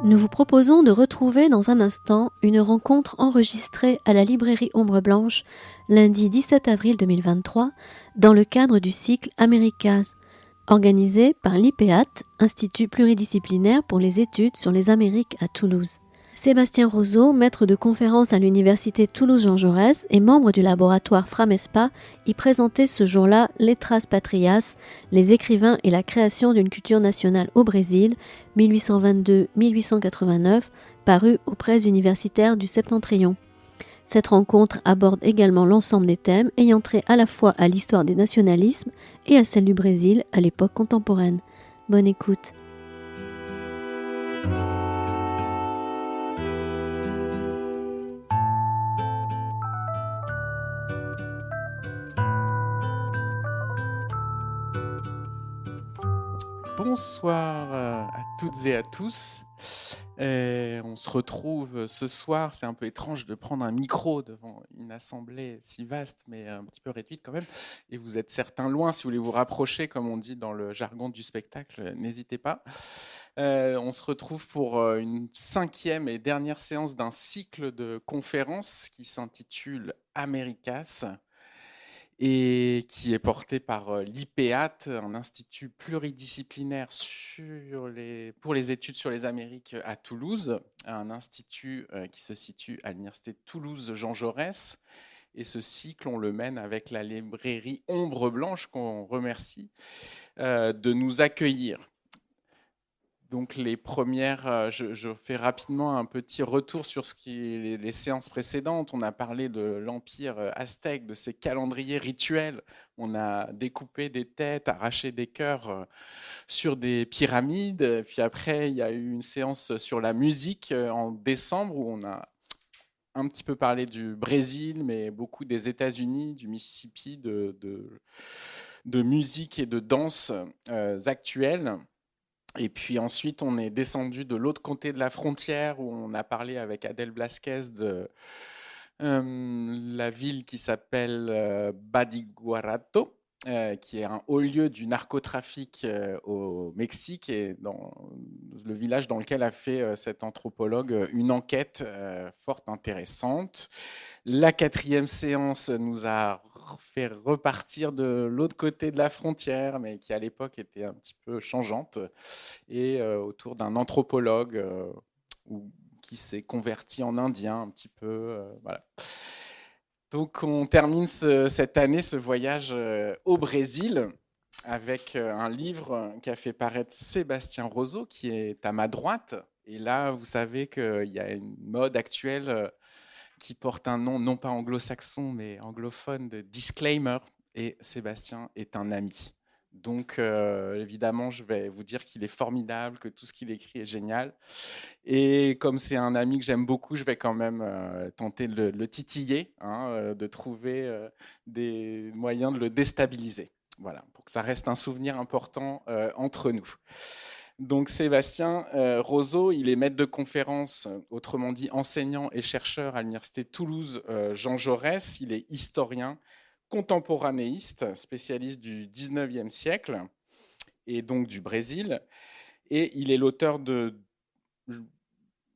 Nous vous proposons de retrouver dans un instant une rencontre enregistrée à la librairie Ombre Blanche lundi 17 avril 2023 dans le cadre du cycle Americas, organisé par l'IPEAT, Institut pluridisciplinaire pour les études sur les Amériques à Toulouse. Sébastien Roseau, maître de conférence à l'université Toulouse-Jean Jaurès et membre du laboratoire Framespa, y présentait ce jour-là Letras Patrias, les écrivains et la création d'une culture nationale au Brésil, 1822-1889, paru aux presses universitaires du Septentrion. Cette rencontre aborde également l'ensemble des thèmes ayant trait à la fois à l'histoire des nationalismes et à celle du Brésil à l'époque contemporaine. Bonne écoute. Bonsoir à toutes et à tous. On se retrouve ce soir. C'est un peu étrange de prendre un micro devant une assemblée si vaste, mais un petit peu réduite quand même. Et vous êtes certains loin. Si vous voulez vous rapprocher, comme on dit dans le jargon du spectacle, n'hésitez pas. On se retrouve pour une 5e et dernière séance d'un cycle de conférences qui s'intitule Americas, et qui est porté par l'IPEAT, un institut pluridisciplinaire pour les études sur les Amériques à Toulouse, un institut qui se situe à l'université Toulouse-Jean Jaurès. Et ce cycle, on le mène avec la librairie Ombre Blanche, qu'on remercie de nous accueillir. Donc les premières, je fais rapidement un petit retour sur les séances précédentes. On a parlé de l'Empire aztèque, de ses calendriers rituels. On a découpé des têtes, arraché des cœurs sur des pyramides. Puis après, il y a eu une séance sur la musique en décembre où on a un petit peu parlé du Brésil, mais beaucoup des États-Unis, du Mississippi, de musique et de danse actuelles. Et puis ensuite, on est descendu de l'autre côté de la frontière où on a parlé avec Adèle Blasquez de la ville qui s'appelle Badiguarato, qui est un haut lieu du narcotrafic au Mexique et dans le village dans lequel a fait cet anthropologue une enquête fort intéressante. La 4e séance nous a fait repartir de l'autre côté de la frontière, mais qui à l'époque était un petit peu changeante, et autour d'un anthropologue qui s'est converti en indien un petit peu. Voilà. Donc on termine cette année ce voyage au Brésil avec un livre qu'a fait paraître Sébastien Roseau, qui est à ma droite. Et là, vous savez qu'il y a une mode actuelle qui porte un nom non pas anglo-saxon, mais anglophone, de disclaimer. Et Sébastien est un ami. Donc, évidemment, je vais vous dire qu'il est formidable, que tout ce qu'il écrit est génial. Et comme c'est un ami que j'aime beaucoup, je vais quand même tenter de le titiller, de trouver des moyens de le déstabiliser. Voilà, pour que ça reste un souvenir important entre nous. Donc Sébastien Roseau, il est maître de conférence, autrement dit enseignant et chercheur à l'université Toulouse Jean Jaurès. Il est historien, contemporanéiste, spécialiste du 19e siècle et donc du Brésil. Et il est l'auteur de...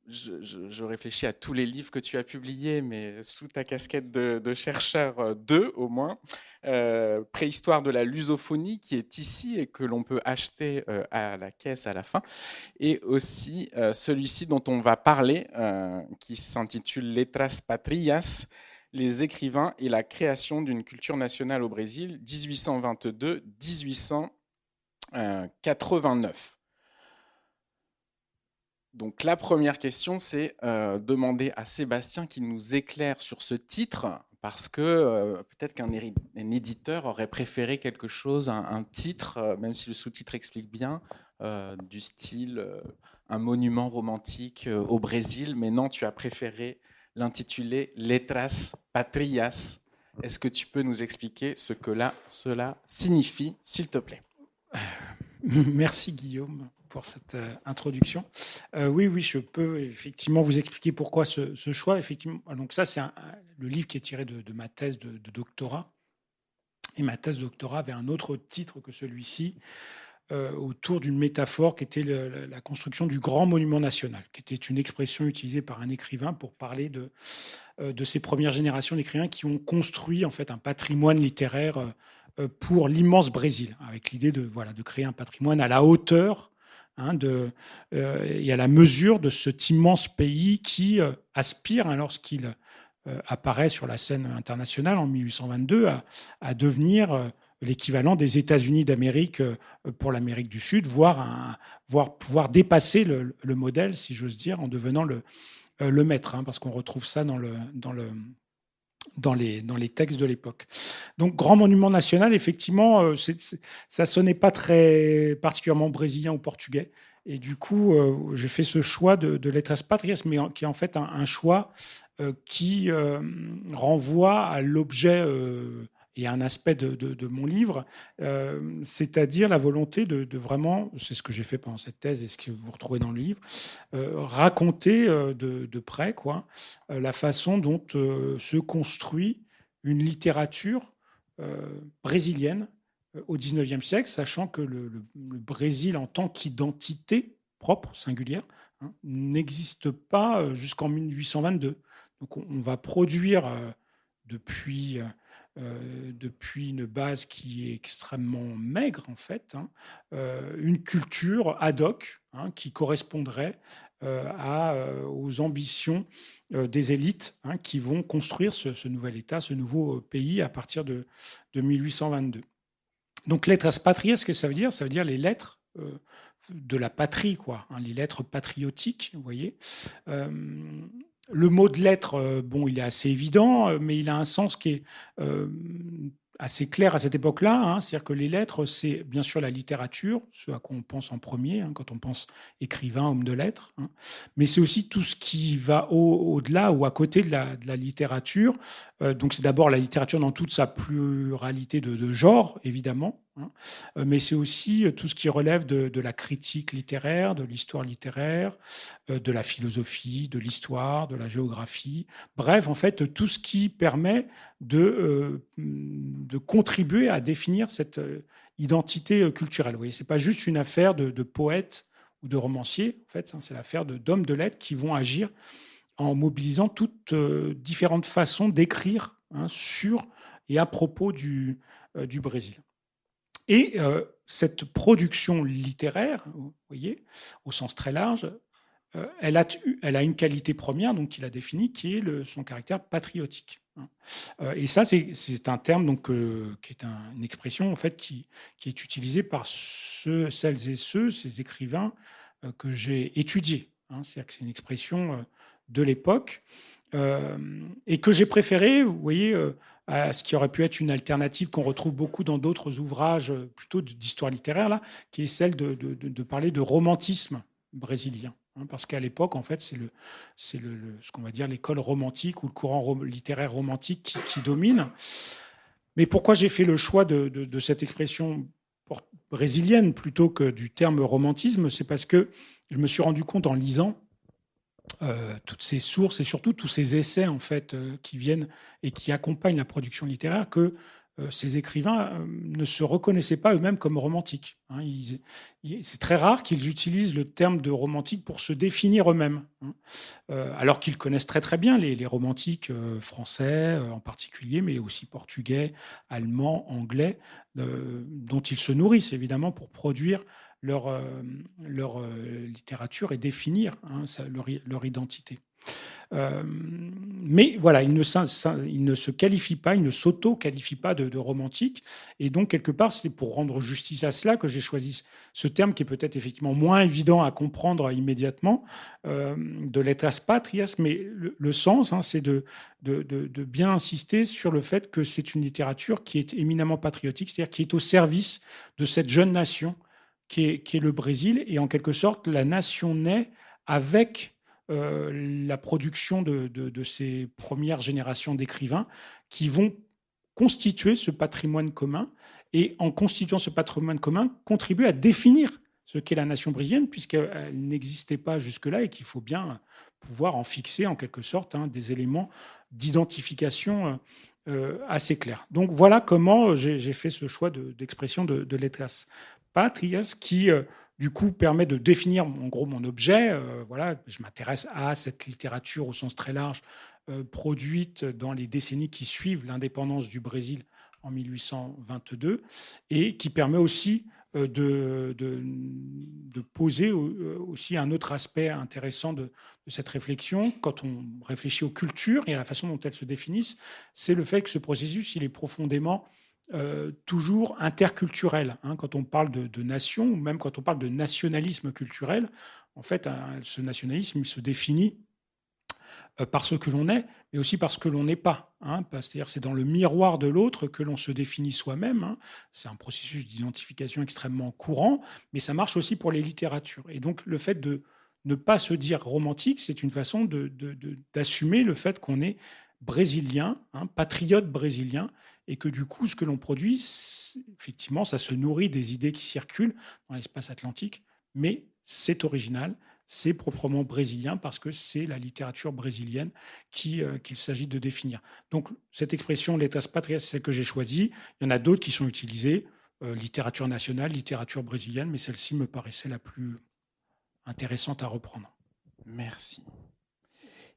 Je réfléchis à tous les livres que tu as publiés, mais sous ta casquette de chercheur, 2 au moins. Préhistoire de la lusophonie, qui est ici et que l'on peut acheter à la caisse à la fin. Et aussi celui-ci dont on va parler, qui s'intitule Letras Patrias, les écrivains et la création d'une culture nationale au Brésil, 1822-1889. Donc la première question, c'est demander à Sébastien qu'il nous éclaire sur ce titre, parce que peut-être qu'un éditeur aurait préféré quelque chose, un titre, même si le sous-titre explique bien, du style un monument romantique au Brésil, mais non, tu as préféré l'intituler Letras Patrias. Est-ce que tu peux nous expliquer ce que cela signifie, s'il te plaît? Merci Guillaume pour cette introduction. Oui, je peux effectivement vous expliquer pourquoi ce choix. Effectivement, donc ça, c'est le livre qui est tiré de ma thèse de doctorat. Et ma thèse de doctorat avait un autre titre que celui-ci, autour d'une métaphore qui était la construction du grand monument national, qui était une expression utilisée par un écrivain pour parler de ces premières générations d'écrivains qui ont construit en fait un patrimoine littéraire pour l'immense Brésil, avec l'idée de créer un patrimoine à la hauteur et à la mesure de cet immense pays qui aspire, lorsqu'il apparaît sur la scène internationale en 1822, à devenir l'équivalent des États-Unis d'Amérique pour l'Amérique du Sud, voire pouvoir dépasser le modèle, si j'ose dire, en devenant le maître, parce qu'on retrouve ça dans les textes de l'époque. Donc, grand monument national, effectivement, ça sonnait pas très particulièrement brésilien ou portugais. Et du coup, j'ai fait ce choix de Letras Patrias, mais qui est en fait un choix qui renvoie à l'objet et à un aspect de mon livre, c'est-à-dire la volonté de vraiment, c'est ce que j'ai fait pendant cette thèse et ce que vous retrouvez dans le livre, raconter de près la façon dont se construit une littérature brésilienne au XIXe siècle, sachant que le Brésil en tant qu'identité propre, singulière, n'existe pas jusqu'en 1822. Donc on va produire depuis une base qui est extrêmement maigre, en fait, une culture ad hoc qui correspondrait aux ambitions des élites qui vont construire ce nouvel État, ce nouveau pays à partir de 1822. Donc, letras patrias, ce que ça veut dire? Ça veut dire les lettres de la patrie, les lettres patriotiques, vous voyez. Le mot de lettre, il est assez évident, mais il a un sens qui est assez clair à cette époque-là. C'est-à-dire que les lettres, c'est bien sûr la littérature, ce à quoi on pense en premier, quand on pense écrivain, homme de lettres. Mais c'est aussi tout ce qui va au-delà ou à côté de la littérature. Donc c'est d'abord la littérature dans toute sa pluralité de genres, évidemment. Mais c'est aussi tout ce qui relève de la critique littéraire, de l'histoire littéraire, de la philosophie, de l'histoire, de la géographie. Bref, en fait, tout ce qui permet de contribuer à définir cette identité culturelle. Vous voyez, c'est pas juste une affaire de poètes ou de romanciers. En fait, c'est l'affaire d'hommes de lettres qui vont agir en mobilisant toutes différentes façons d'écrire sur et à propos du Brésil. Et cette production littéraire, vous voyez, au sens très large, elle a une qualité première, donc qu'il a définie, qui est son caractère patriotique. Et ça, c'est un terme donc, qui est une expression en fait qui est utilisée par celles et ces écrivains que j'ai étudiés. C'est-à-dire que c'est une expression de l'époque et que j'ai préféré, vous voyez, à ce qui aurait pu être une alternative qu'on retrouve beaucoup dans d'autres ouvrages plutôt d'histoire littéraire, là, qui est celle de parler de romantisme brésilien. Parce qu'à l'époque, en fait, c'est ce qu'on va dire l'école romantique ou le courant littéraire romantique qui domine. Mais pourquoi j'ai fait le choix de cette expression brésilienne plutôt que du terme romantisme? C'est parce que je me suis rendu compte en lisant toutes ces sources et surtout tous ces essais en fait qui viennent et qui accompagnent la production littéraire que ces écrivains ne se reconnaissaient pas eux-mêmes comme romantiques. C'est très rare qu'ils utilisent le terme de romantique pour se définir eux-mêmes, alors qu'ils connaissent très très bien les romantiques français en particulier, mais aussi portugais, allemands, anglais, dont ils se nourrissent évidemment pour produire leur littérature et définir leur identité. Mais voilà, ils ne se qualifient pas, ils ne s'auto-qualifient pas de romantique. Et donc, quelque part, c'est pour rendre justice à cela que j'ai choisi ce terme qui est peut-être effectivement moins évident à comprendre immédiatement, de letras patrias. Mais le sens, c'est de bien insister sur le fait que c'est une littérature qui est éminemment patriotique, c'est-à-dire qui est au service de cette jeune nation qui est le Brésil. Et en quelque sorte, la nation naît avec la production de ces premières générations d'écrivains qui vont constituer ce patrimoine commun et en constituant ce patrimoine commun, contribuer à définir ce qu'est la nation brésilienne puisqu'elle n'existait pas jusque-là et qu'il faut bien pouvoir en fixer en quelque sorte des éléments d'identification assez clair. Donc voilà comment j'ai fait ce choix d'expression de letras patrias qui, du coup, permet de définir en gros mon objet. Voilà, je m'intéresse à cette littérature au sens très large, produite dans les décennies qui suivent l'indépendance du Brésil en 1822, et qui permet aussi de poser aussi un autre aspect intéressant de cette réflexion. Quand on réfléchit aux cultures et à la façon dont elles se définissent, c'est le fait que ce processus, il est profondément toujours interculturel. Hein. Quand on parle de nation, ou même quand on parle de nationalisme culturel, en fait, ce nationalisme, il se définit par ce que l'on est, mais aussi par ce que l'on n'est pas. Hein. C'est-à-dire, c'est dans le miroir de l'autre que l'on se définit soi-même. Hein. C'est un processus d'identification extrêmement courant, mais ça marche aussi pour les littératures. Et donc, le fait de ne pas se dire romantique, c'est une façon d'assumer le fait qu'on est brésilien, hein, patriote brésilien, et que du coup, ce que l'on produit, effectivement, ça se nourrit des idées qui circulent dans l'espace atlantique, mais c'est original, c'est proprement brésilien parce que c'est la littérature brésilienne qu'il s'agit de définir. Donc, cette expression letras patrias, c'est celle que j'ai choisie. Il y en a d'autres qui sont utilisées, littérature nationale, littérature brésilienne, mais celle-ci me paraissait la plus intéressante à reprendre. Merci.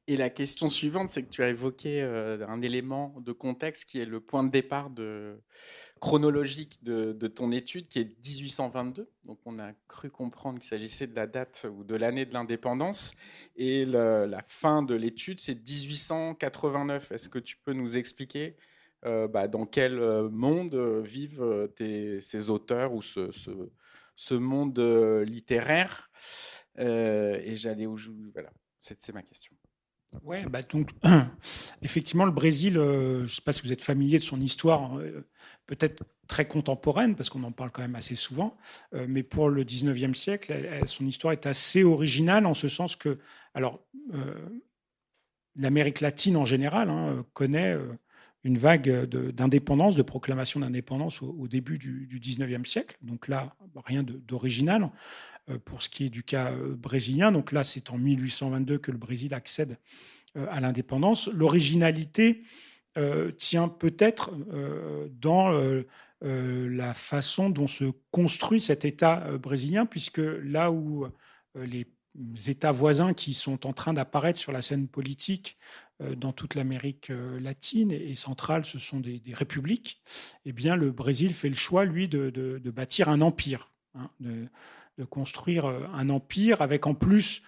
Et la question suivante, c'est que tu as évoqué un élément de contexte qui est le point de départ chronologique de ton étude, qui est 1822. Donc, on a cru comprendre qu'il s'agissait de la date ou de l'année de l'indépendance. Et la fin de l'étude, c'est 1889. Est-ce que tu peux nous expliquer dans quel monde vivent ces auteurs ou ce monde littéraire et j'allais voilà, c'est ma question. Ouais, donc effectivement, le Brésil, je ne sais pas si vous êtes familier de son histoire, peut-être très contemporaine, parce qu'on en parle quand même assez souvent, mais pour le 19e siècle, son histoire est assez originale en ce sens que, alors, l'Amérique latine en général connaît une vague d'indépendance, de proclamation d'indépendance au début du 19e siècle. Donc là, rien d'original pour ce qui est du cas brésilien. Donc là, c'est en 1822 que le Brésil accède à l'indépendance. L'originalité tient peut-être dans la façon dont se construit cet État brésilien, puisque là où les États voisins qui sont en train d'apparaître sur la scène politique dans toute l'Amérique latine et centrale, ce sont des républiques, eh bien, le Brésil fait le choix, lui, de bâtir un empire, hein, de construire un empire avec en plus,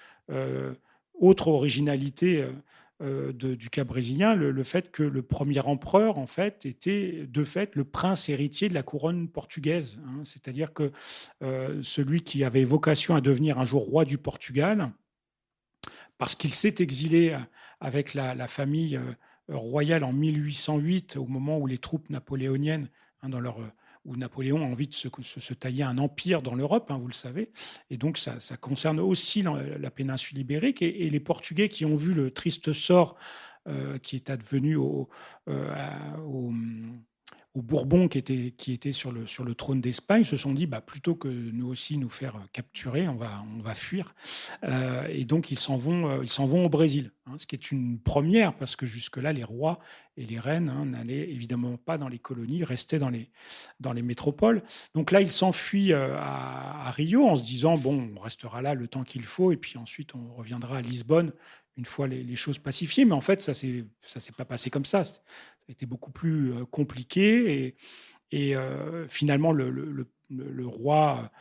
autre originalité du cas brésilien, le fait que le premier empereur, en fait, était de fait le prince héritier de la couronne portugaise. Hein. C'est-à-dire que celui qui avait vocation à devenir un jour roi du Portugal, parce qu'il s'est exilé avec la famille royale en 1808, au moment où les troupes napoléoniennes, où Napoléon a envie de se tailler un empire dans l'Europe, hein, vous le savez. Et donc, ça concerne aussi la péninsule ibérique. Et les Portugais qui ont vu le triste sort qui est advenu aux Bourbons qui étaient sur le trône d'Espagne, se sont dit, plutôt que nous aussi nous faire capturer, on va fuir. Et donc, ils s'en vont au Brésil, hein, ce qui est une première, parce que jusque-là, les rois et les reines n'allaient évidemment pas dans les colonies, restaient dans les métropoles. Donc là, ils s'enfuient à Rio en se disant, bon, on restera là le temps qu'il faut, et puis ensuite, on reviendra à Lisbonne une fois les choses pacifiées. Mais en fait, ça s'est pas passé comme ça. Ça a été beaucoup plus compliqué. Et finalement, le roi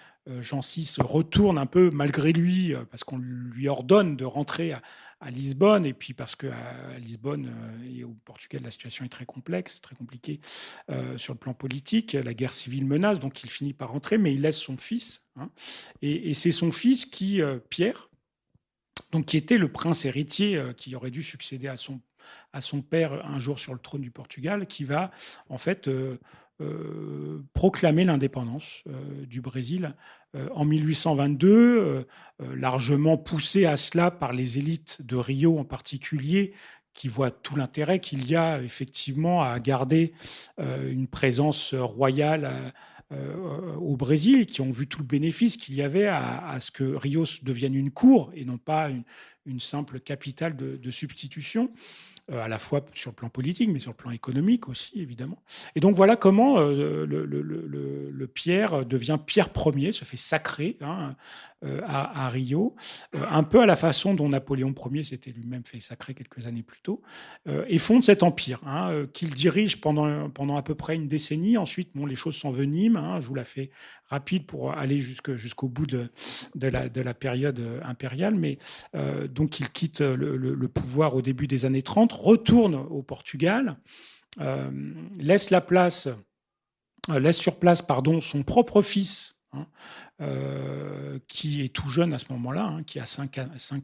Jean VI retourne un peu malgré lui, parce qu'on lui ordonne de rentrer à Lisbonne, et puis parce qu'à Lisbonne et au Portugal, la situation est très complexe, très compliquée sur le plan politique. La guerre civile menace, donc il finit par rentrer, mais il laisse son fils. Hein, et c'est son fils qui, Pierre, donc qui était le prince héritier qui aurait dû succéder à son père un jour sur le trône du Portugal, qui va en fait proclamer l'indépendance du Brésil en 1822, largement poussé à cela par les élites de Rio en particulier, qui voient tout l'intérêt qu'il y a effectivement à garder une présence royale au Brésil, qui ont vu tout le bénéfice qu'il y avait à ce que Rio devienne une cour et non pas une simple capitale de substitution, à la fois sur le plan politique, mais sur le plan économique aussi, évidemment. Et donc voilà comment le Pierre devient Pierre Ier, se fait sacrer à Rio, un peu à la façon dont Napoléon Ier s'était lui-même fait sacrer quelques années plus tôt, et fonde cet empire qu'il dirige pendant à peu près une décennie. Ensuite, les choses s'enveniment. Je vous la fais rapide pour aller jusqu'au bout de la période impériale. Mais donc, il quitte le pouvoir au début des années 30, retourne au Portugal, laisse sur place son propre fils, qui est tout jeune à ce moment-là, qui a 5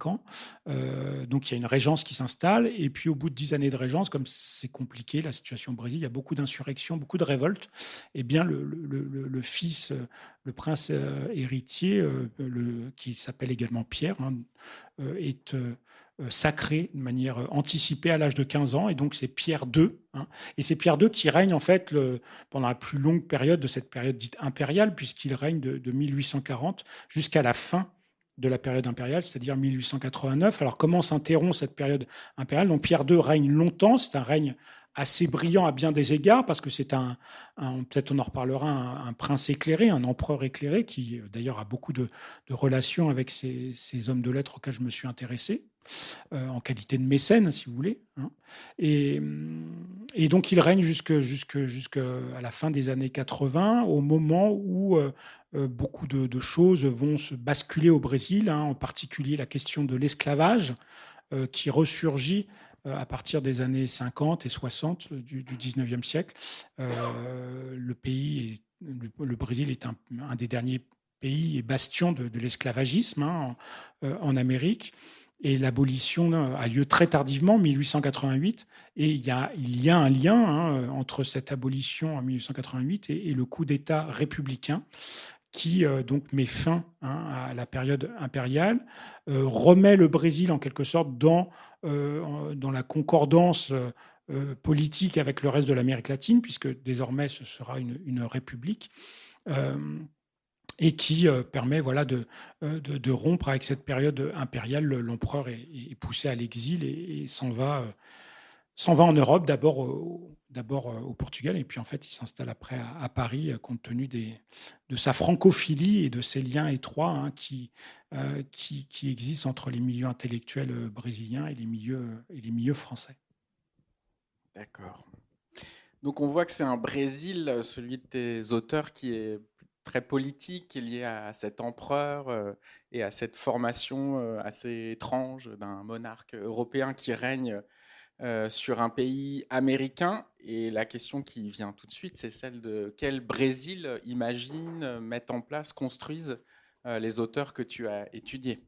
ans. Donc il y a une régence qui s'installe. Et puis au bout de 10 années de régence, comme c'est compliqué la situation au Brésil, il y a beaucoup d'insurrections, beaucoup de révoltes. Eh bien le fils, le prince héritier, qui s'appelle également Pierre, est sacré de manière anticipée à l'âge de 15 ans. Et donc c'est Pierre II. Et c'est Pierre II qui règne en fait pendant la plus longue période de cette période dite impériale, puisqu'il règne de 1840 jusqu'à la fin de la période impériale, c'est-à-dire 1889. Alors comment s'interrompt cette période impériale? Donc Pierre II règne longtemps, c'est un règne assez brillant à bien des égards, parce que c'est peut-être on en reparlera, un prince éclairé, un empereur éclairé, qui d'ailleurs a beaucoup de relations avec ces hommes de lettres auxquels je me suis intéressé, en qualité de mécène, si vous voulez. Et donc il règne jusqu'à la fin des années 80, au moment où beaucoup de choses vont se basculer au Brésil, en particulier la question de l'esclavage, qui ressurgit à partir des années 50 et 60 du 19e siècle. Le Brésil est un des derniers pays et bastions de l'esclavagisme en Amérique. Et l'abolition a lieu très tardivement, 1888. Et il y a un lien entre cette abolition en 1888 et le coup d'État républicain qui donc met fin à la période impériale, remet le Brésil en quelque sorte dans la concordance politique avec le reste de l'Amérique latine, puisque désormais ce sera une république, et qui permet de rompre avec cette période impériale. L'empereur est poussé à l'exil et s'en va en Europe, d'abord au Portugal, et puis en fait il s'installe après à Paris, compte tenu de sa francophilie et de ses liens étroits qui existent entre les milieux intellectuels brésiliens et les milieux français. D'accord. Donc on voit que c'est un Brésil, celui de tes auteurs, qui est très politique, qui est lié à cet empereur et à cette formation assez étrange d'un monarque européen qui règne sur un pays américain. Et la question qui vient tout de suite, c'est celle de quel Brésil imaginent, mettent en place, construisent les auteurs que tu as étudiés.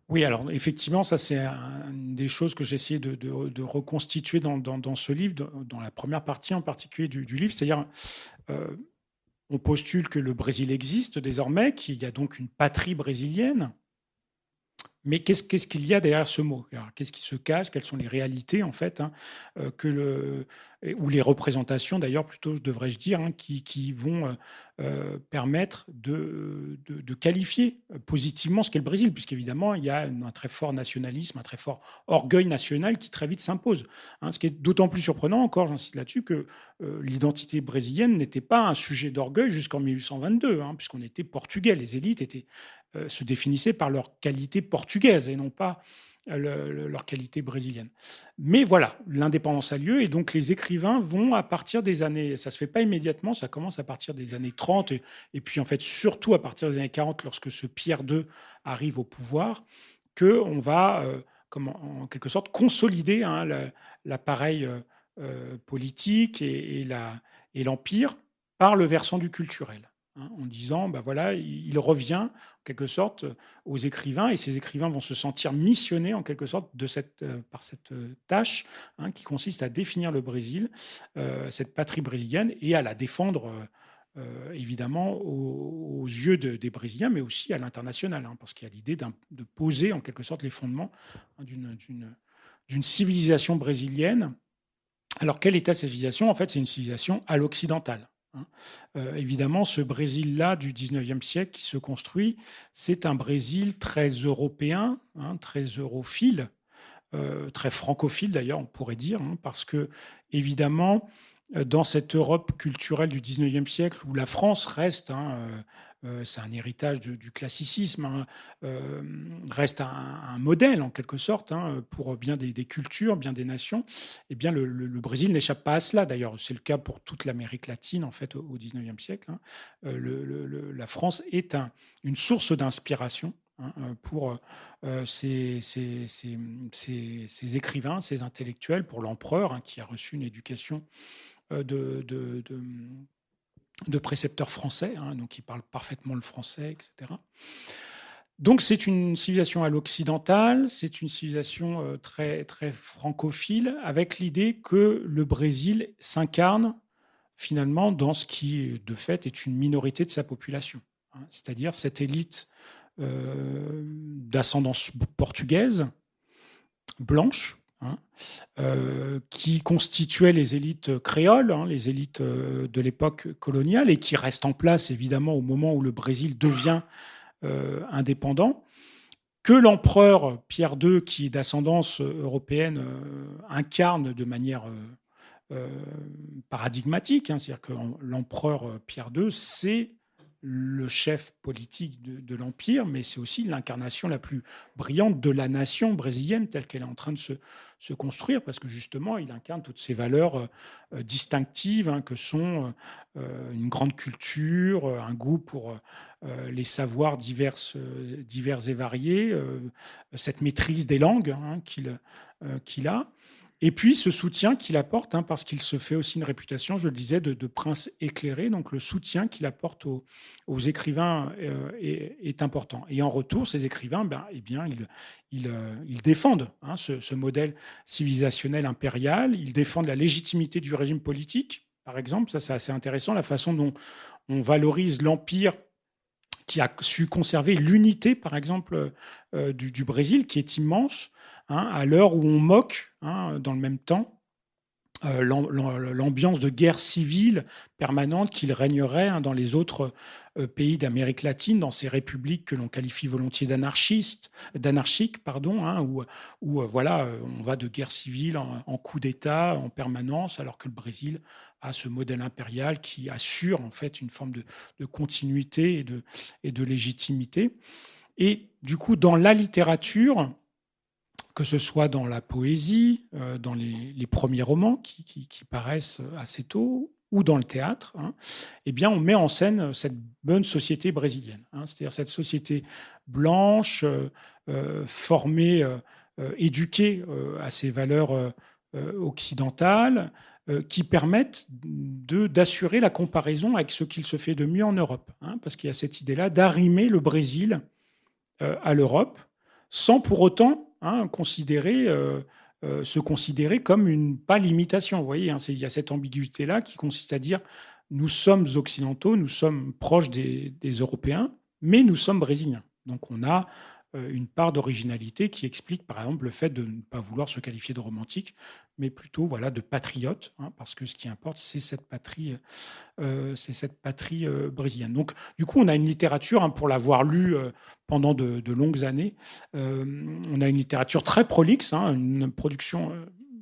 Oui, alors effectivement, ça c'est une des choses que j'ai essayé de reconstituer dans ce livre, dans la première partie en particulier du livre, c'est-à-dire on postule que le Brésil existe désormais, qu'il y a donc une patrie brésilienne. Mais qu'est-ce qu'il y a derrière ce mot? Qu'est-ce qui se cache? Quelles sont les réalités, en fait, ou les représentations, d'ailleurs, plutôt, devrais-je dire, qui vont permettre de qualifier positivement ce qu'est le Brésil, puisqu'évidemment, il y a un très fort nationalisme, un très fort orgueil national qui très vite s'impose. Ce qui est d'autant plus surprenant, encore, j'insiste là-dessus, que l'identité brésilienne n'était pas un sujet d'orgueil jusqu'en 1822, puisqu'on était portugais. Les élites se définissaient par leur qualité portugaise et non pas leur qualité brésilienne. Mais voilà, l'indépendance a lieu, et donc les écrivains vont, à partir des années, ça ne se fait pas immédiatement, ça commence à partir des années 30, et puis en fait surtout à partir des années 40, lorsque ce Pierre II arrive au pouvoir, qu'on va en quelque sorte consolider l'appareil politique et l'empire par le versant du culturel. En disant, il revient en quelque sorte aux écrivains, et ces écrivains vont se sentir missionnés en quelque sorte par cette tâche qui consiste à définir le Brésil, cette patrie brésilienne, et à la défendre évidemment aux yeux des Brésiliens, mais aussi à l'international, parce qu'il y a l'idée de poser en quelque sorte les fondements d'une civilisation brésilienne. Alors, quelle est cette civilisation? En fait, c'est une civilisation à l'occidentale. hein. Évidemment, ce Brésil-là du 19e siècle qui se construit, c'est un Brésil très européen, hein, très europhile, très francophile d'ailleurs, on pourrait dire, hein, parce que, évidemment, dans cette Europe culturelle du 19e siècle où la France reste, hein, c'est un héritage du classicisme, hein, reste un modèle en quelque sorte, hein, pour bien des cultures, bien des nations, eh bien le Brésil n'échappe pas à cela. D'ailleurs, c'est le cas pour toute l'Amérique latine en fait au 19e siècle, hein. La France est une source d'inspiration, hein, pour ces écrivains, ces intellectuels, pour l'empereur, hein, qui a reçu une éducation de précepteurs français, hein, donc qui parlent parfaitement le français, etc. Donc c'est une civilisation à l'occidental, c'est une civilisation très, très francophile, avec l'idée que le Brésil s'incarne finalement dans ce qui, de fait, est une minorité de sa population, hein, c'est-à-dire cette élite d'ascendance portugaise, blanche, hein, qui constituaient les élites créoles, hein, les élites de l'époque coloniale, et qui restent en place évidemment au moment où le Brésil devient indépendant, que l'empereur Pierre II, qui est d'ascendance européenne, incarne de manière paradigmatique, hein, c'est-à-dire que l'empereur Pierre II, c'est le chef politique de l'Empire, mais c'est aussi l'incarnation la plus brillante de la nation brésilienne telle qu'elle est en train de se construire, parce que justement, il incarne toutes ces valeurs distinctives, hein, que sont une grande culture, un goût pour les savoirs divers et variés, cette maîtrise des langues, hein, qu'il a. Et puis ce soutien qu'il apporte, hein, parce qu'il se fait aussi une réputation, je le disais, de prince éclairé. Donc le soutien qu'il apporte aux écrivains est important. Et en retour, ces écrivains, ils défendent, hein, ce modèle civilisationnel impérial. Ils défendent la légitimité du régime politique, par exemple. Ça, c'est assez intéressant, la façon dont on valorise l'empire qui a su conserver l'unité, par exemple, du Brésil, qui est immense, hein, à l'heure où on moque, hein, dans le même temps, l'ambiance de guerre civile permanente qu'il régnerait, hein, dans les autres pays d'Amérique latine, dans ces républiques que l'on qualifie volontiers d'anarchiques, pardon, hein, où voilà, on va de guerre civile en coup d'État en permanence, alors que le Brésil a ce modèle impérial qui assure en fait une forme de continuité et de légitimité. Et du coup, dans la littérature, que ce soit dans la poésie, dans les premiers romans qui paraissent assez tôt, ou dans le théâtre, hein, eh bien, on met en scène cette bonne société brésilienne, hein, c'est-à-dire cette société blanche, formée, éduquée à ces valeurs occidentales, qui permettent d'assurer la comparaison avec ce qu'il se fait de mieux en Europe, hein, parce qu'il y a cette idée-là d'arrimer le Brésil à l'Europe, sans pour autant, hein, se considérer comme pas l'imitation. Vous voyez, hein, il y a cette ambiguïté-là qui consiste à dire nous sommes occidentaux, nous sommes proches des Européens, mais nous sommes brésiliens. Donc on a une part d'originalité qui explique, par exemple, le fait de ne pas vouloir se qualifier de romantique, mais plutôt, voilà, de patriote, hein, parce que ce qui importe, c'est cette patrie brésilienne. Donc, du coup, on a une littérature, hein, pour l'avoir lue pendant de longues années, on a une littérature très prolixe, hein, une production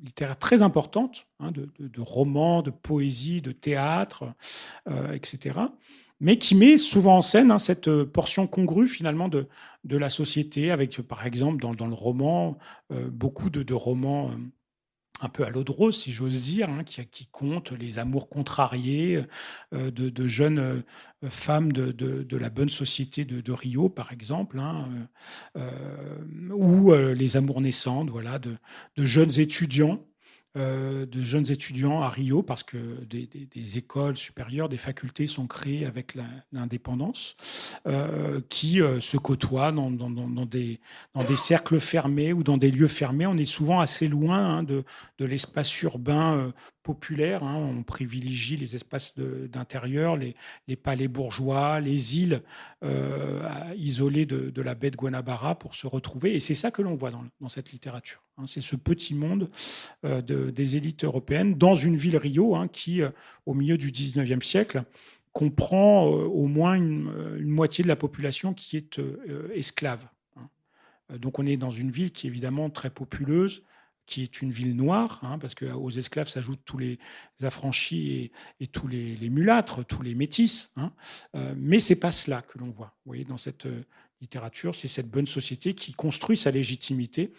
littéraire très importante, hein, de romans, de poésie, de théâtre, etc., mais qui met souvent en scène, hein, cette portion congrue finalement de la société, avec par exemple dans le roman, beaucoup de romans un peu à l'eau de rose, si j'ose dire, hein, qui comptent les amours contrariés de jeunes femmes de la bonne société de Rio, par exemple, hein, ou les amours naissantes, voilà, de jeunes étudiants. À Rio, parce que des écoles supérieures, des facultés sont créées avec l'indépendance, qui se côtoient dans des cercles fermés ou dans des lieux fermés. On est souvent assez loin, hein, de l'espace urbain populaire. On privilégie les espaces d'intérieur, les palais bourgeois, les îles isolées de la baie de Guanabara pour se retrouver. Et c'est ça que l'on voit dans cette littérature. C'est ce petit monde des élites européennes dans une ville, Rio, qui, au milieu du 19e siècle, comprend au moins une moitié de la population qui est esclave. Donc on est dans une ville qui est évidemment très populeuse, qui est une ville noire, parce qu'aux esclaves s'ajoutent tous les affranchis et tous les mulâtres, tous les métis. Mais ce n'est pas cela que l'on voit. Vous voyez, dans cette littérature, c'est cette bonne société qui construit sa légitimité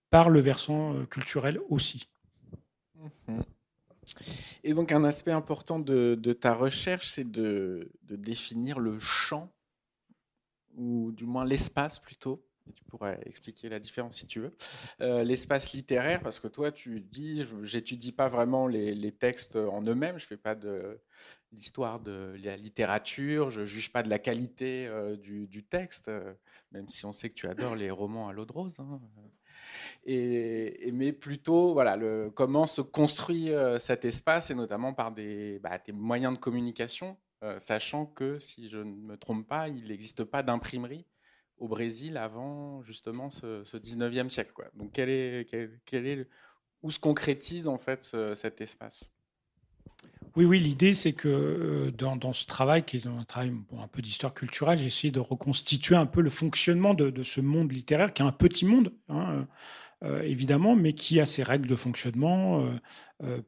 par le versant culturel aussi. Et donc un aspect important de ta recherche, c'est de définir le champ, ou du moins l'espace plutôt. Tu pourrais expliquer la différence si tu veux. L'espace littéraire, parce que toi, tu dis, j'étudie pas vraiment les textes en eux-mêmes, je fais pas de l'histoire de la littérature, je juge pas de la qualité du texte, même si on sait que tu adores les romans à l'eau de rose. Mais plutôt, voilà, comment se construit cet espace, et notamment par tes moyens de communication, sachant que, si je ne me trompe pas, il n'existe pas d'imprimerie au Brésil avant justement ce 19e siècle, quoi. Donc où se concrétise en fait cet espace? Oui, l'idée c'est que dans ce travail, qui est un travail un peu d'histoire culturelle, j'ai essayé de reconstituer un peu le fonctionnement de ce monde littéraire, qui est un petit monde, évidemment, mais qui a ses règles de fonctionnement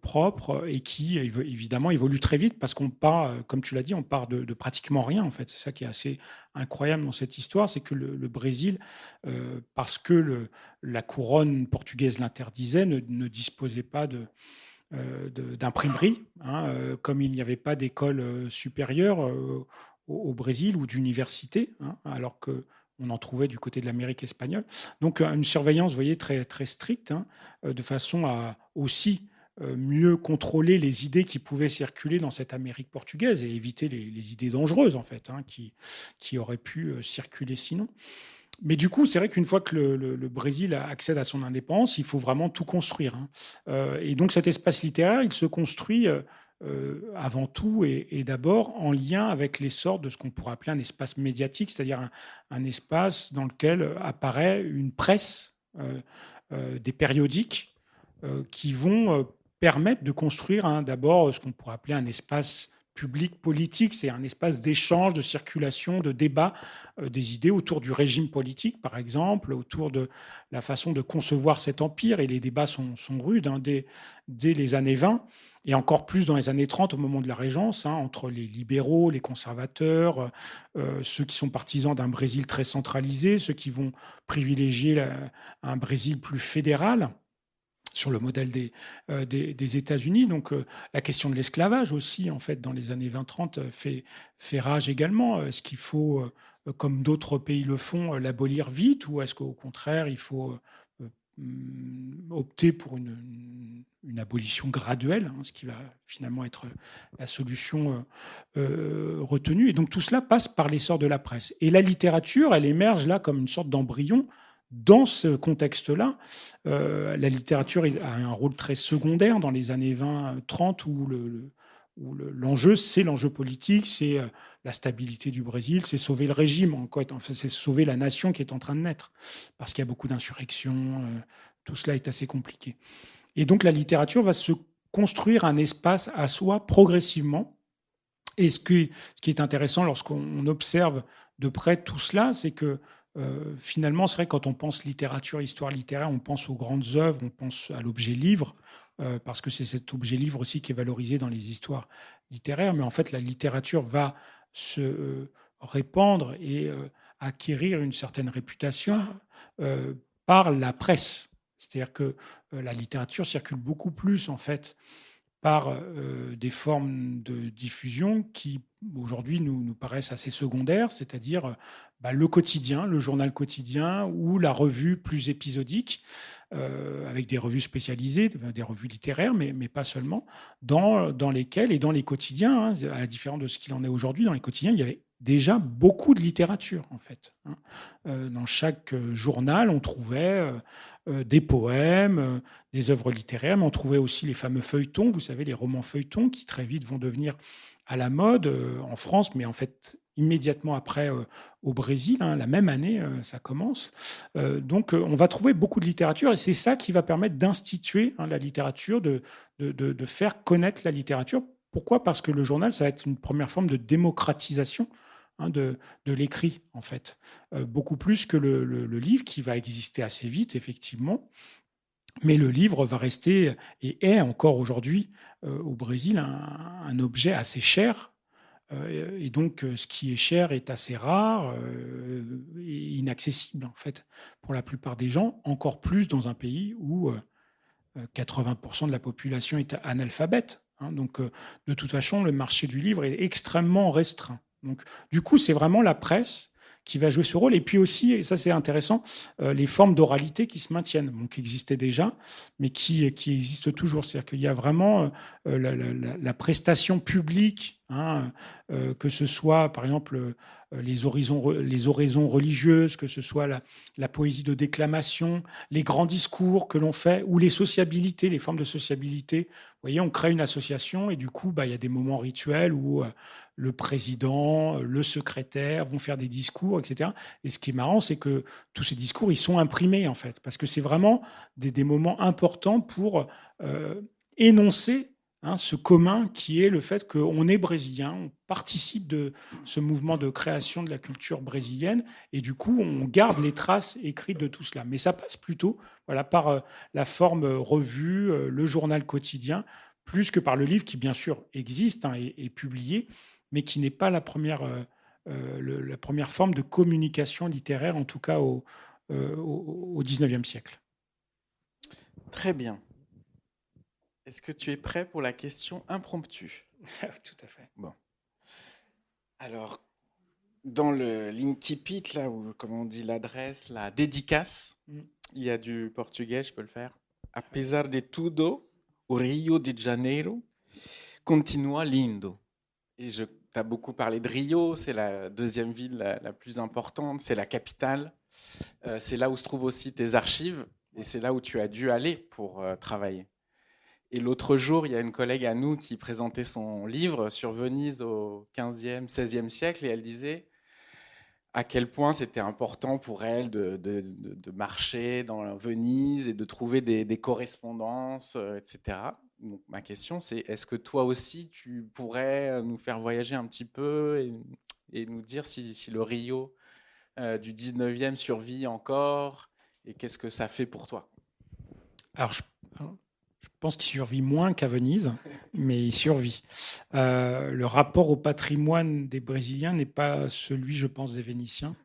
propres et qui, évidemment, évolue très vite parce qu'on part, comme tu l'as dit, on part de pratiquement rien, en fait. C'est ça qui est assez incroyable dans cette histoire, c'est que le Brésil, parce que la couronne portugaise l'interdisait, ne disposait pas d'imprimerie, comme il n'y avait pas d'école supérieure au Brésil ou d'université, alors que on en trouvait du côté de l'Amérique espagnole. Donc, une surveillance, vous voyez, très, très stricte, de façon à aussi mieux contrôler les idées qui pouvaient circuler dans cette Amérique portugaise et éviter les idées dangereuses, en fait, qui auraient pu circuler sinon. Mais du coup, c'est vrai qu'une fois que le Brésil accède à son indépendance, il faut vraiment tout construire. Et donc, cet espace littéraire, il se construit avant tout et d'abord en lien avec l'essor de ce qu'on pourrait appeler un espace médiatique, c'est-à-dire un espace dans lequel apparaît une presse, des périodiques qui vont permettre de construire d'abord ce qu'on pourrait appeler un espace public politique, c'est un espace d'échange, de circulation, de débat des idées autour du régime politique, par exemple, autour de la façon de concevoir cet empire. Et les débats sont rudes dès les années 20, et encore plus dans les années 30, au moment de la Régence, entre les libéraux, les conservateurs, ceux qui sont partisans d'un Brésil très centralisé, ceux qui vont privilégier un Brésil plus fédéral, sur le modèle des États-Unis. Donc, la question de l'esclavage aussi, en fait, dans les années 20-30, fait rage également. Est-ce qu'il faut, comme d'autres pays le font, l'abolir vite, ou est-ce qu'au contraire, il faut opter pour une abolition graduelle, ce qui va finalement être la solution retenue. Et donc, tout cela passe par l'essor de la presse. Et la littérature, elle émerge là comme une sorte d'embryon. Dans ce contexte-là, la littérature a un rôle très secondaire dans les années 20-30 où l'enjeu, c'est l'enjeu politique, c'est la stabilité du Brésil, c'est sauver le régime, c'est sauver la nation qui est en train de naître, parce qu'il y a beaucoup d'insurrections, tout cela est assez compliqué. Et donc la littérature va se construire un espace à soi progressivement. Et ce qui est intéressant lorsqu'on observe de près tout cela, c'est que finalement, c'est vrai que quand on pense littérature, histoire littéraire, on pense aux grandes œuvres, on pense à l'objet livre, parce que c'est cet objet livre aussi qui est valorisé dans les histoires littéraires. Mais en fait, la littérature va se répandre et acquérir une certaine réputation par la presse. C'est-à-dire que la littérature circule beaucoup plus, en fait, par des formes de diffusion qui, aujourd'hui, nous paraissent assez secondaires, c'est-à-dire le quotidien, le journal quotidien ou la revue plus épisodique, avec des revues spécialisées, des revues littéraires, mais pas seulement, dans lesquelles, et dans les quotidiens, hein, à la différence de ce qu'il en est aujourd'hui, dans les quotidiens, il y avait déjà beaucoup de littérature, en fait. Hein. Dans chaque journal, on trouvait des poèmes, des œuvres littéraires, mais on trouvait aussi les fameux feuilletons, vous savez, les romans feuilletons, qui très vite vont devenir à la mode en France, mais en fait immédiatement après au Brésil, hein, la même année, ça commence. Donc on va trouver beaucoup de littérature, et c'est ça qui va permettre d'instituer, hein, la littérature, de faire connaître la littérature. Pourquoi ? Parce que le journal, ça va être une première forme de démocratisation, hein, de l'écrit, en fait. Beaucoup plus que le livre, qui va exister assez vite, effectivement. Mais le livre va rester, et est encore aujourd'hui au Brésil, un objet assez cher. Et donc, ce qui est cher est assez rare et inaccessible, en fait, pour la plupart des gens, encore plus dans un pays où 80% de la population est analphabète. Hein. Donc, de toute façon, le marché du livre est extrêmement restreint. Donc, du coup, c'est vraiment la presse qui va jouer ce rôle. Et puis aussi, et ça c'est intéressant, les formes d'oralité qui se maintiennent, bon, qui existaient déjà, mais qui existent toujours. C'est-à-dire qu'il y a vraiment la prestation publique, hein, que ce soit par exemple les oraisons religieuses, que ce soit la poésie de déclamation, les grands discours que l'on fait, ou les sociabilités, les formes de sociabilité. Vous voyez, on crée une association et du coup, il y a des moments rituels où le président, le secrétaire vont faire des discours, etc. Et ce qui est marrant, c'est que tous ces discours, ils sont imprimés, en fait, parce que c'est vraiment des moments importants pour énoncer, hein, ce commun qui est le fait qu'on est brésilien, on participe de ce mouvement de création de la culture brésilienne, et du coup, on garde les traces écrites de tout cela. Mais ça passe plutôt, voilà, par la forme revue, le journal quotidien, plus que par le livre qui, bien sûr, existe, hein, et publié, mais qui n'est pas la première forme de communication littéraire, en tout cas au XIXe siècle. Très bien. Est-ce que tu es prêt pour la question impromptue ? Tout à fait. Bon. Alors, dans le l'incipit, là, ou comme on dit l'adresse, la dédicace, il y a du portugais, je peux le faire. Apesar de tudo, o Rio de Janeiro continua lindo. Et tu as beaucoup parlé de Rio, c'est la deuxième ville la plus importante, c'est la capitale. C'est là où se trouvent aussi tes archives, et c'est là où tu as dû aller pour travailler. Et l'autre jour, il y a une collègue à nous qui présentait son livre sur Venise au XVe, XVIe siècle, et elle disait à quel point c'était important pour elle de marcher dans Venise et de trouver des correspondances, etc. Donc, ma question, c'est est-ce que toi aussi, tu pourrais nous faire voyager un petit peu et nous dire si le Rio du 19e survit encore, et qu'est-ce que ça fait pour toi ? Alors, je pense qu'il survit moins qu'à Venise, mais il survit. Le rapport au patrimoine des Brésiliens n'est pas celui, je pense, des Vénitiens.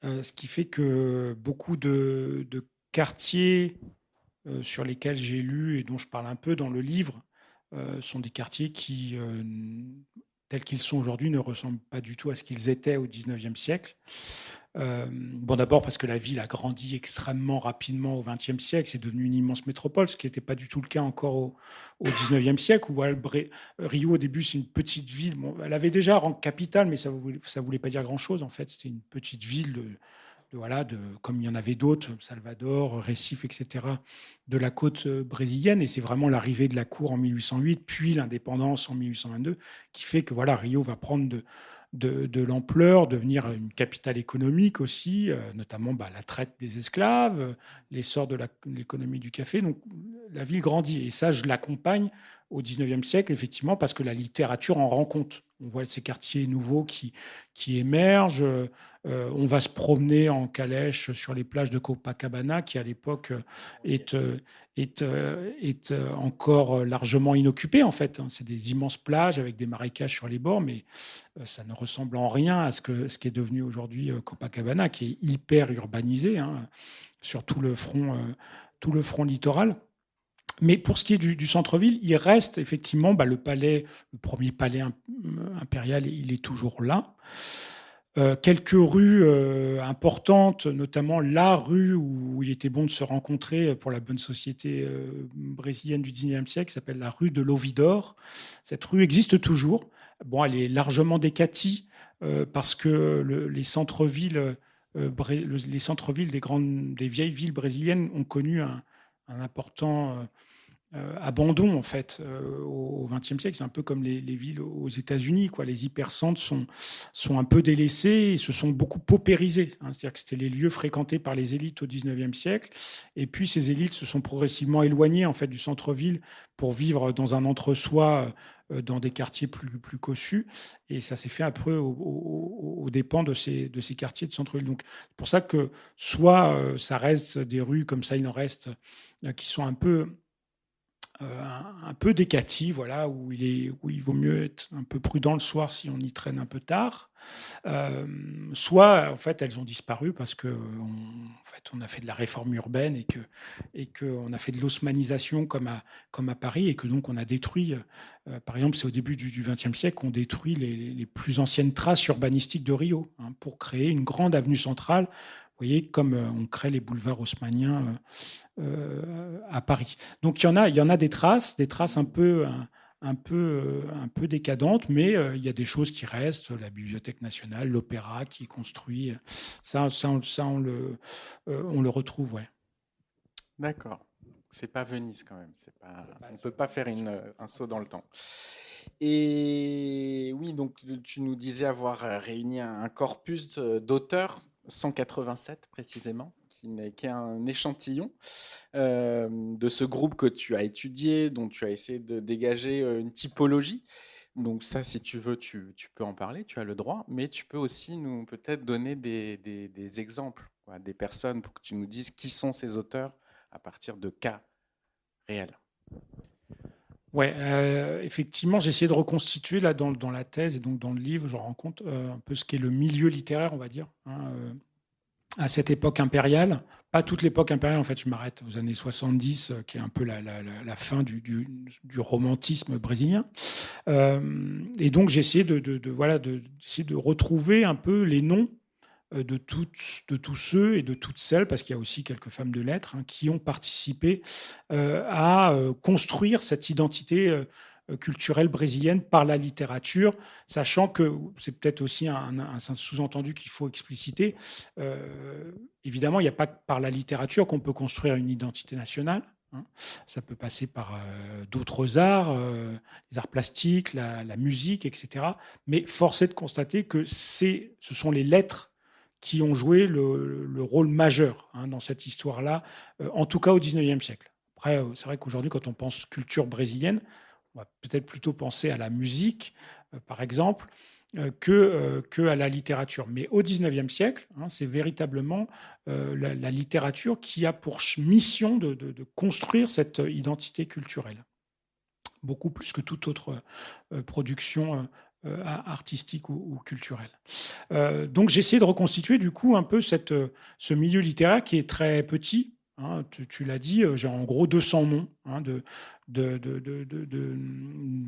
Ce qui fait que beaucoup de quartiers sur lesquels j'ai lu et dont je parle un peu dans le livre sont des quartiers qui, tels qu'ils sont aujourd'hui, ne ressemblent pas du tout à ce qu'ils étaient au XIXe siècle. Bon, d'abord parce que la ville a grandi extrêmement rapidement au XXe siècle, c'est devenu une immense métropole, ce qui n'était pas du tout le cas encore au XIXe siècle, où voilà, Rio, au début, c'est une petite ville. Bon, elle avait déjà rang capitale, mais ça voulait pas dire grand-chose, en fait. C'était une petite ville comme il y en avait d'autres, Salvador, Recife, etc., de la côte brésilienne. Et c'est vraiment l'arrivée de la cour en 1808, puis l'indépendance en 1822, qui fait que voilà, Rio va prendre de l'ampleur, devenir une capitale économique aussi, notamment la traite des esclaves, l'essor de l'économie du café. Donc la ville grandit. Et ça, je l'accompagne au XIXe siècle, effectivement, parce que la littérature en rend compte. On voit ces quartiers nouveaux qui émergent. On va se promener en calèche sur les plages de Copacabana, qui à l'époque est encore largement inoccupée, en fait. C'est des immenses plages avec des marécages sur les bords, mais ça ne ressemble en rien à ce qui est devenu aujourd'hui Copacabana, qui est hyper urbanisé, hein, sur tout le front littoral. Mais pour ce qui est du centre-ville, il reste effectivement le premier palais impérial, il est toujours là. quelques rues importantes, notamment la rue où il était bon de se rencontrer pour la bonne société brésilienne du 19e siècle, qui s'appelle la rue de l'Ouvidor. Cette rue existe toujours. Bon, elle est largement décatie parce que les centres-villes des vieilles villes brésiliennes ont connu un important abandon en fait au XXe siècle. C'est un peu comme les villes aux États-Unis, quoi. Les hypercentres sont un peu délaissés et se sont beaucoup paupérisés. C'est-à-dire que c'était les lieux fréquentés par les élites au XIXe siècle, et puis ces élites se sont progressivement éloignées en fait du centre-ville pour vivre dans un entre-soi, dans des quartiers plus cossus, et ça s'est fait un peu aux dépens de ces quartiers de centre-ville. Donc c'est pour ça que soit ça reste des rues comme ça, il en reste qui sont un peu décati, voilà, où il vaut mieux être un peu prudent le soir si on y traîne un peu tard. Soit, en fait, elles ont disparu parce que on a fait de la réforme urbaine et qu'on a fait de l'haussmanisation comme à Paris, et que donc on a détruit, par exemple, c'est au début du XXe siècle qu'on détruit les plus anciennes traces urbanistiques de Rio, pour créer une grande avenue centrale. Vous voyez, comme on crée les boulevards haussmanniens à Paris. Donc il y en a des traces un peu décadentes, mais il y a des choses qui restent, la Bibliothèque nationale, l'opéra qui est construit, on le retrouve, ouais. D'accord. C'est pas Venise quand même. On ne peut pas faire un saut dans le temps. Et oui, donc tu nous disais avoir réuni un corpus d'auteurs, 187 précisément, qui est un échantillon de ce groupe que tu as étudié, dont tu as essayé de dégager une typologie. Donc ça, si tu veux, tu peux en parler, tu as le droit, mais tu peux aussi nous peut-être donner des exemples, quoi, des personnes, pour que tu nous dises qui sont ces auteurs à partir de cas réels. Ouais, effectivement, j'ai essayé de reconstituer là dans la thèse et donc dans le livre, je rends compte un peu ce qu'est le milieu littéraire, on va dire, à cette époque impériale. Pas toute l'époque impériale, en fait, je m'arrête aux années 70, qui est un peu la fin du romantisme brésilien. Et donc, j'ai essayé d'essayer de retrouver un peu les noms de tous ceux et de toutes celles, parce qu'il y a aussi quelques femmes de lettres qui ont participé à construire cette identité culturelle brésilienne par la littérature, sachant que c'est peut-être aussi un sous-entendu qu'il faut expliciter. Évidemment, il n'y a pas que par la littérature qu'on peut construire une identité nationale. Ça peut passer par d'autres arts, les arts plastiques, la musique, etc. Mais force est de constater que ce sont les lettres qui ont joué le rôle majeur dans cette histoire-là, en tout cas au XIXe siècle. Après, c'est vrai qu'aujourd'hui, quand on pense culture brésilienne, on va peut-être plutôt penser à la musique, par exemple, que à la littérature. Mais au XIXe siècle, c'est véritablement la littérature qui a pour mission de construire cette identité culturelle, beaucoup plus que toute autre production artistique ou culturelle. Donc j'ai essayé de reconstituer du coup un peu ce milieu littéraire qui est très petit. Tu l'as dit, j'ai en gros 200 noms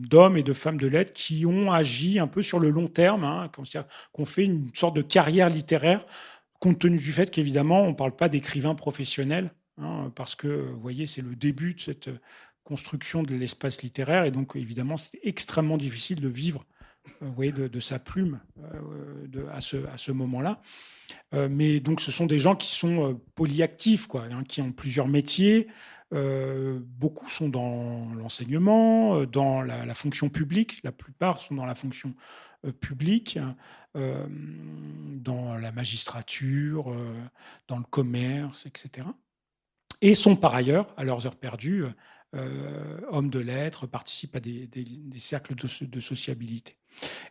d'hommes et de femmes de lettres qui ont agi un peu sur le long terme, qu'on fait une sorte de carrière littéraire, compte tenu du fait qu'évidemment, on ne parle pas d'écrivains professionnels, parce que, vous voyez, c'est le début de cette construction de l'espace littéraire, et donc, évidemment, c'est extrêmement difficile de vivre de sa plume à ce moment-là. Mais donc, ce sont des gens qui sont polyactifs, qui ont plusieurs métiers. Beaucoup sont dans l'enseignement, dans la fonction publique. La plupart sont dans la fonction publique, dans la magistrature, dans le commerce, etc. Et sont par ailleurs, à leurs heures perdues, hommes de lettres, participent à des cercles de sociabilité.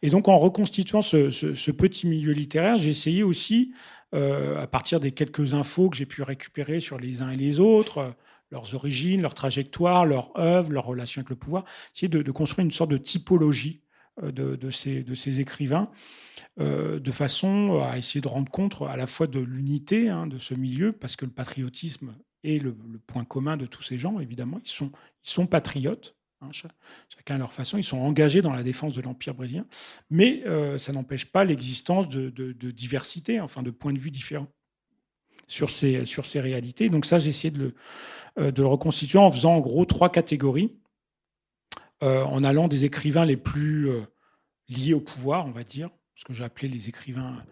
Et donc, en reconstituant ce petit milieu littéraire, j'ai essayé aussi, à partir des quelques infos que j'ai pu récupérer sur les uns et les autres, leurs origines, leur trajectoire, leur œuvre, leur relation avec le pouvoir, essayer de construire une sorte de typologie de ces écrivains, de façon à essayer de rendre compte à la fois de l'unité de ce milieu, parce que le patriotisme est le point commun de tous ces gens, évidemment. Ils sont patriotes. hein, chacun à leur façon. Ils sont engagés dans la défense de l'Empire brésilien, mais ça n'empêche pas l'existence de diversité, enfin de points de vue différents sur ces réalités. Donc ça, j'ai essayé de le reconstituer en faisant en gros 3 catégories, en allant des écrivains les plus liés au pouvoir, on va dire, ce que j'ai appelé les écrivains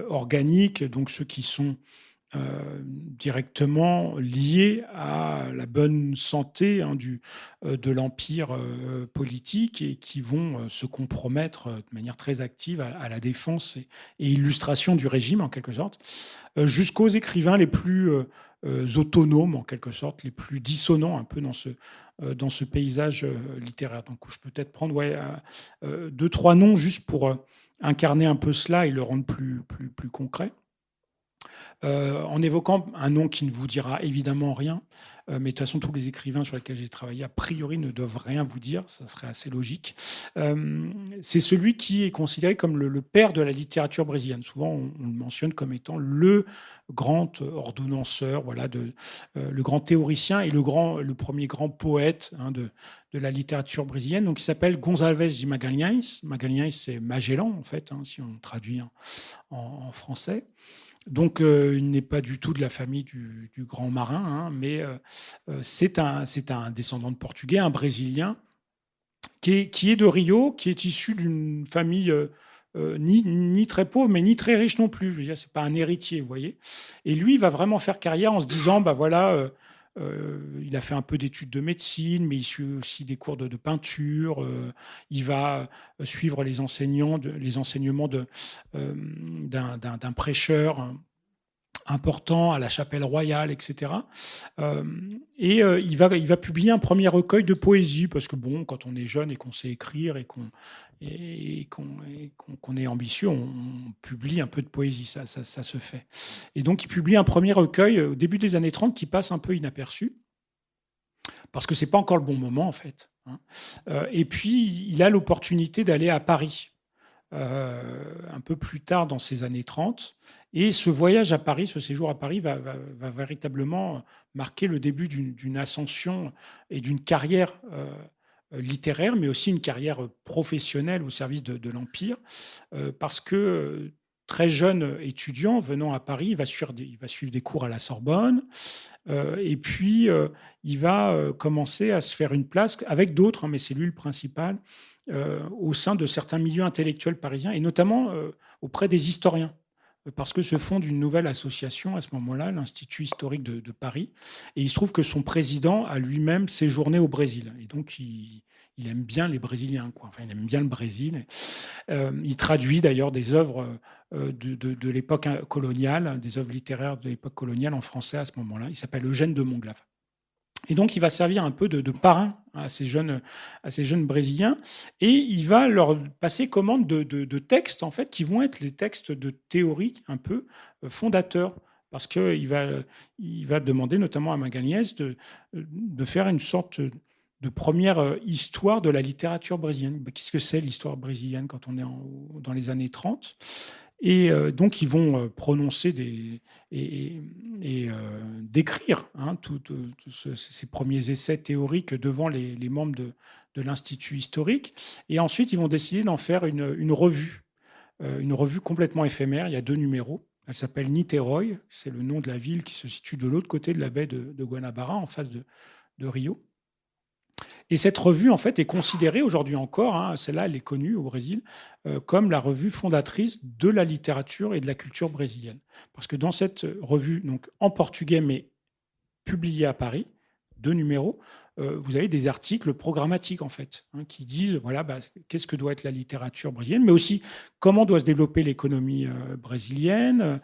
organiques, donc ceux qui sont directement liés à la bonne santé, hein, de l'empire politique, et qui vont se compromettre de manière très active à la défense et illustration du régime, en quelque sorte, jusqu'aux écrivains les plus autonomes, en quelque sorte, les plus dissonants un peu dans ce paysage littéraire. Donc, je peux peut-être prendre 2-3 noms juste pour incarner un peu cela et le rendre plus concret. En évoquant un nom qui ne vous dira évidemment rien, mais de toute façon, tous les écrivains sur lesquels j'ai travaillé, a priori, ne doivent rien vous dire, ça serait assez logique. C'est celui qui est considéré comme le père de la littérature brésilienne. Souvent, on le mentionne comme étant le grand ordonnanceur, voilà, le grand théoricien et le premier grand poète, hein, de la littérature brésilienne. Donc, il s'appelle Gonçalves de Magalhães. Magalhães, c'est Magellan, en fait, hein, si on traduit en français. Donc, il n'est pas du tout de la famille du grand marin, hein, mais c'est un descendant de Portugais, un Brésilien, qui est de Rio, qui est issu d'une famille ni très pauvre, mais ni très riche non plus. Je veux dire, c'est pas un héritier, vous voyez. Et lui, il va vraiment faire carrière en se disant, bah voilà, il a fait un peu d'études de médecine, mais il suit aussi des cours de peinture. Il va suivre les enseignements d'un prêcheur important à la Chapelle Royale, etc. Il va publier un premier recueil de poésie, parce que bon, quand on est jeune et qu'on sait écrire et qu'on est ambitieux, on publie un peu de poésie, ça se fait. Et donc, il publie un premier recueil au début des années 30 qui passe un peu inaperçu, parce que c'est pas encore le bon moment, en fait, hein. Et puis, il a l'opportunité d'aller à Paris, un peu plus tard dans ces années 30. Et ce voyage à Paris, ce séjour à Paris va véritablement marquer le début d'une ascension et d'une carrière littéraire, mais aussi une carrière professionnelle au service de l'Empire, parce que très jeune étudiant venant à Paris, il va suivre des cours à la Sorbonne, et puis il va commencer à se faire une place avec d'autres, hein, mais c'est lui le principal, au sein de certains milieux intellectuels parisiens, et notamment auprès des historiens, parce que se fonde une nouvelle association à ce moment-là, l'Institut historique de Paris, et il se trouve que son président a lui-même séjourné au Brésil, et donc il aime bien les Brésiliens, quoi. Enfin, il aime bien le Brésil. Il traduit d'ailleurs des œuvres de l'époque coloniale, des œuvres littéraires de l'époque coloniale en français à ce moment-là. Il s'appelle Eugène de Monglave. Et donc, il va servir un peu de parrain à ces jeunes Brésiliens, et il va leur passer commande de textes, en fait, qui vont être les textes de théorie un peu fondateurs, parce qu'il va demander notamment à Magalhães de faire une sorte de première histoire de la littérature brésilienne. Qu'est-ce que c'est l'histoire brésilienne quand on est dans les années 30 ? Et donc, ils vont prononcer et décrire, hein, tous ces premiers essais théoriques devant les membres de l'Institut historique. Et ensuite, ils vont décider d'en faire une revue complètement éphémère. Il y a 2 numéros. Elle s'appelle Niterói. C'est le nom de la ville qui se situe de l'autre côté de la baie de Guanabara, en face de Rio. Et cette revue, en fait, est considérée aujourd'hui encore, hein, celle-là, elle est connue au Brésil, comme la revue fondatrice de la littérature et de la culture brésilienne. Parce que dans cette revue, donc en portugais, mais publiée à Paris, 2 numéros, vous avez des articles programmatiques, en fait, hein, qui disent, voilà, qu'est-ce que doit être la littérature brésilienne, mais aussi comment doit se développer l'économie brésilienne,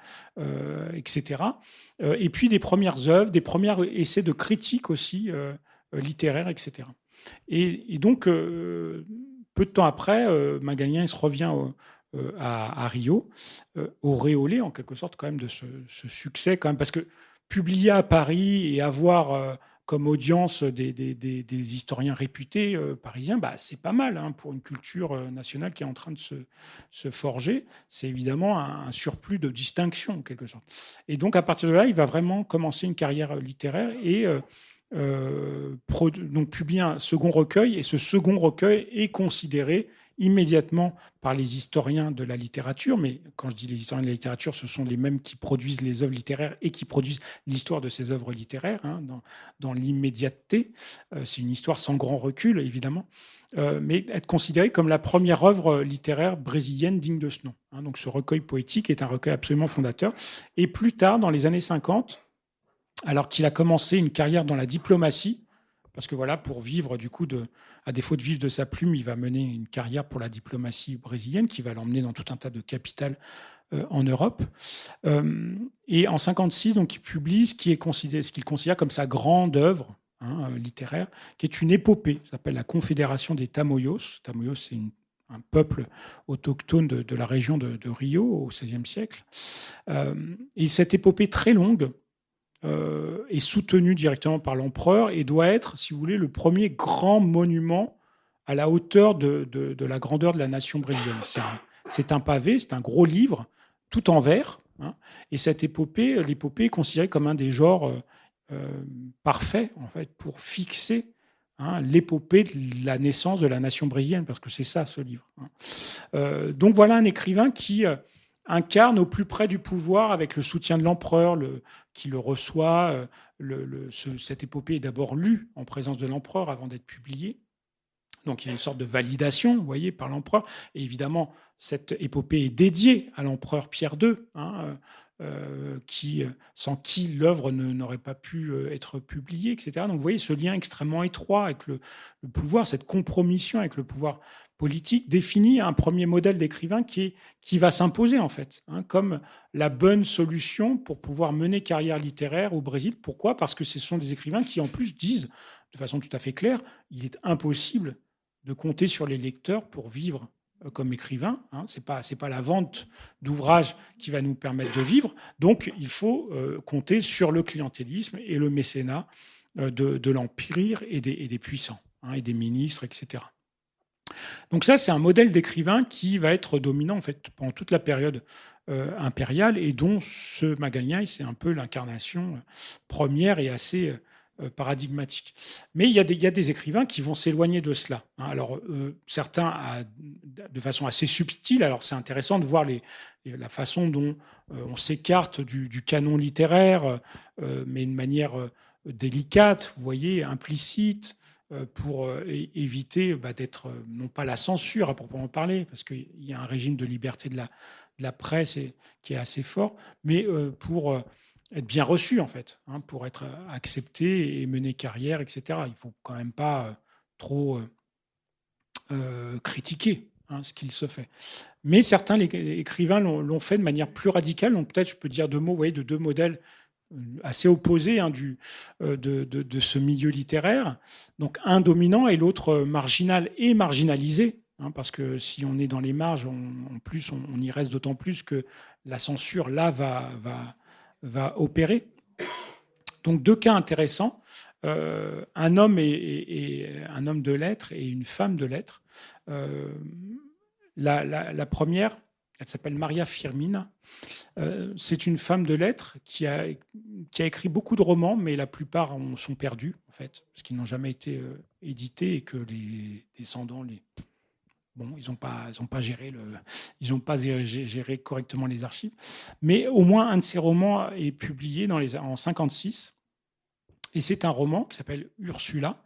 etc. Et puis des premières œuvres, des premiers essais de critique aussi, littéraire, etc. Et donc, peu de temps après, Magalhães revient à Rio, auréolé en quelque sorte quand même de ce succès, quand même, parce que publier à Paris et avoir comme audience des historiens réputés parisiens, c'est pas mal, hein, pour une culture nationale qui est en train de se forger. C'est évidemment un surplus de distinction en quelque sorte. Et donc à partir de là, il va vraiment commencer une carrière littéraire, et donc publie un second recueil, et ce second recueil est considéré immédiatement par les historiens de la littérature, mais quand je dis les historiens de la littérature, ce sont les mêmes qui produisent les œuvres littéraires et qui produisent l'histoire de ces œuvres littéraires, dans l'immédiateté. C'est une histoire sans grand recul, évidemment, mais être considérée comme la première œuvre littéraire brésilienne digne de ce nom. Donc ce recueil poétique est un recueil absolument fondateur. Et plus tard, dans les années 50, alors qu'il a commencé une carrière dans la diplomatie, parce que voilà, pour vivre du coup à défaut de vivre de sa plume, il va mener une carrière pour la diplomatie brésilienne qui va l'emmener dans tout un tas de capitales en Europe. Et en 56, donc, il publie ce qu'il considère comme sa grande œuvre littéraire, qui est une épopée, ça s'appelle La Confédération des Tamoyos. Tamoyos, c'est un peuple autochtone de la région de Rio au XVIe siècle. Et cette épopée très longue est soutenu directement par l'empereur et doit être, si vous voulez, le premier grand monument à la hauteur de la grandeur de la nation brésilienne. C'est un pavé, c'est un gros livre, tout en verre. Et cette l'épopée est considérée comme un des genres parfaits, en fait, pour fixer l'épopée de la naissance de la nation brésilienne, parce que c'est ça, ce livre. Donc voilà un écrivain qui incarne au plus près du pouvoir, avec le soutien de l'empereur qui le reçoit. Cette épopée est d'abord lue en présence de l'empereur avant d'être publiée. Donc il y a une sorte de validation, vous voyez, par l'empereur. Et évidemment, cette épopée est dédiée à l'empereur Pierre II, sans qui l'œuvre n'aurait pas pu être publiée, etc. Donc vous voyez ce lien extrêmement étroit avec le pouvoir, cette compromission avec le pouvoir politique définit un premier modèle d'écrivain qui va s'imposer, en fait, comme la bonne solution pour pouvoir mener carrière littéraire au Brésil. Pourquoi ? Parce que ce sont des écrivains qui, en plus, disent de façon tout à fait claire, il est impossible de compter sur les lecteurs pour vivre comme écrivain. C'est pas la vente d'ouvrages qui va nous permettre de vivre. Donc, il faut compter sur le clientélisme et le mécénat de l'empire et des puissants, et des ministres, etc. Donc ça, c'est un modèle d'écrivain qui va être dominant en fait pendant toute la période impériale, et dont ce Magalhães, c'est un peu l'incarnation première et assez paradigmatique. Mais il y a des écrivains qui vont s'éloigner de cela. Alors certains de façon assez subtile. Alors c'est intéressant de voir la façon dont on s'écarte du canon littéraire, mais de manière délicate, vous voyez, implicite, pour éviter d'être, non pas la censure à proprement parler, parce qu'il y a un régime de liberté de la presse qui est assez fort, mais pour être bien reçu, en fait, pour être accepté et mener carrière, etc. Il ne faut quand même pas trop critiquer ce qu'il se fait. Mais certains écrivains l'ont fait de manière plus radicale. Donc peut-être je peux dire deux mots, vous voyez, de deux modèles assez opposés de ce milieu littéraire. Donc un dominant et l'autre marginal et marginalisé, parce que si on est dans les marges, en plus on y reste d'autant plus que la censure là va opérer. Donc deux cas intéressants, un homme et un homme de lettres et une femme de lettres. La première, elle s'appelle Maria Firmina. C'est une femme de lettres qui a écrit beaucoup de romans, mais la plupart sont perdus, en fait, parce qu'ils n'ont jamais été édités et que les descendants, ils n'ont pas géré correctement les archives. Mais au moins un de ces romans est publié en 1956. Et c'est un roman qui s'appelle Ursula,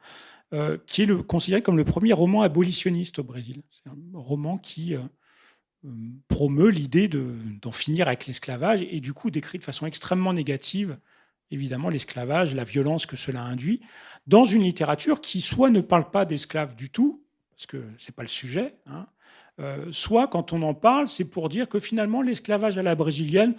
qui est considéré comme le premier roman abolitionniste au Brésil. C'est un roman qui promeut l'idée d'en finir avec l'esclavage et du coup décrit de façon extrêmement négative, évidemment, l'esclavage, la violence que cela induit, dans une littérature qui soit ne parle pas d'esclaves du tout, parce que ce n'est pas le sujet, soit quand on en parle, c'est pour dire que finalement l'esclavage à la brésilienne,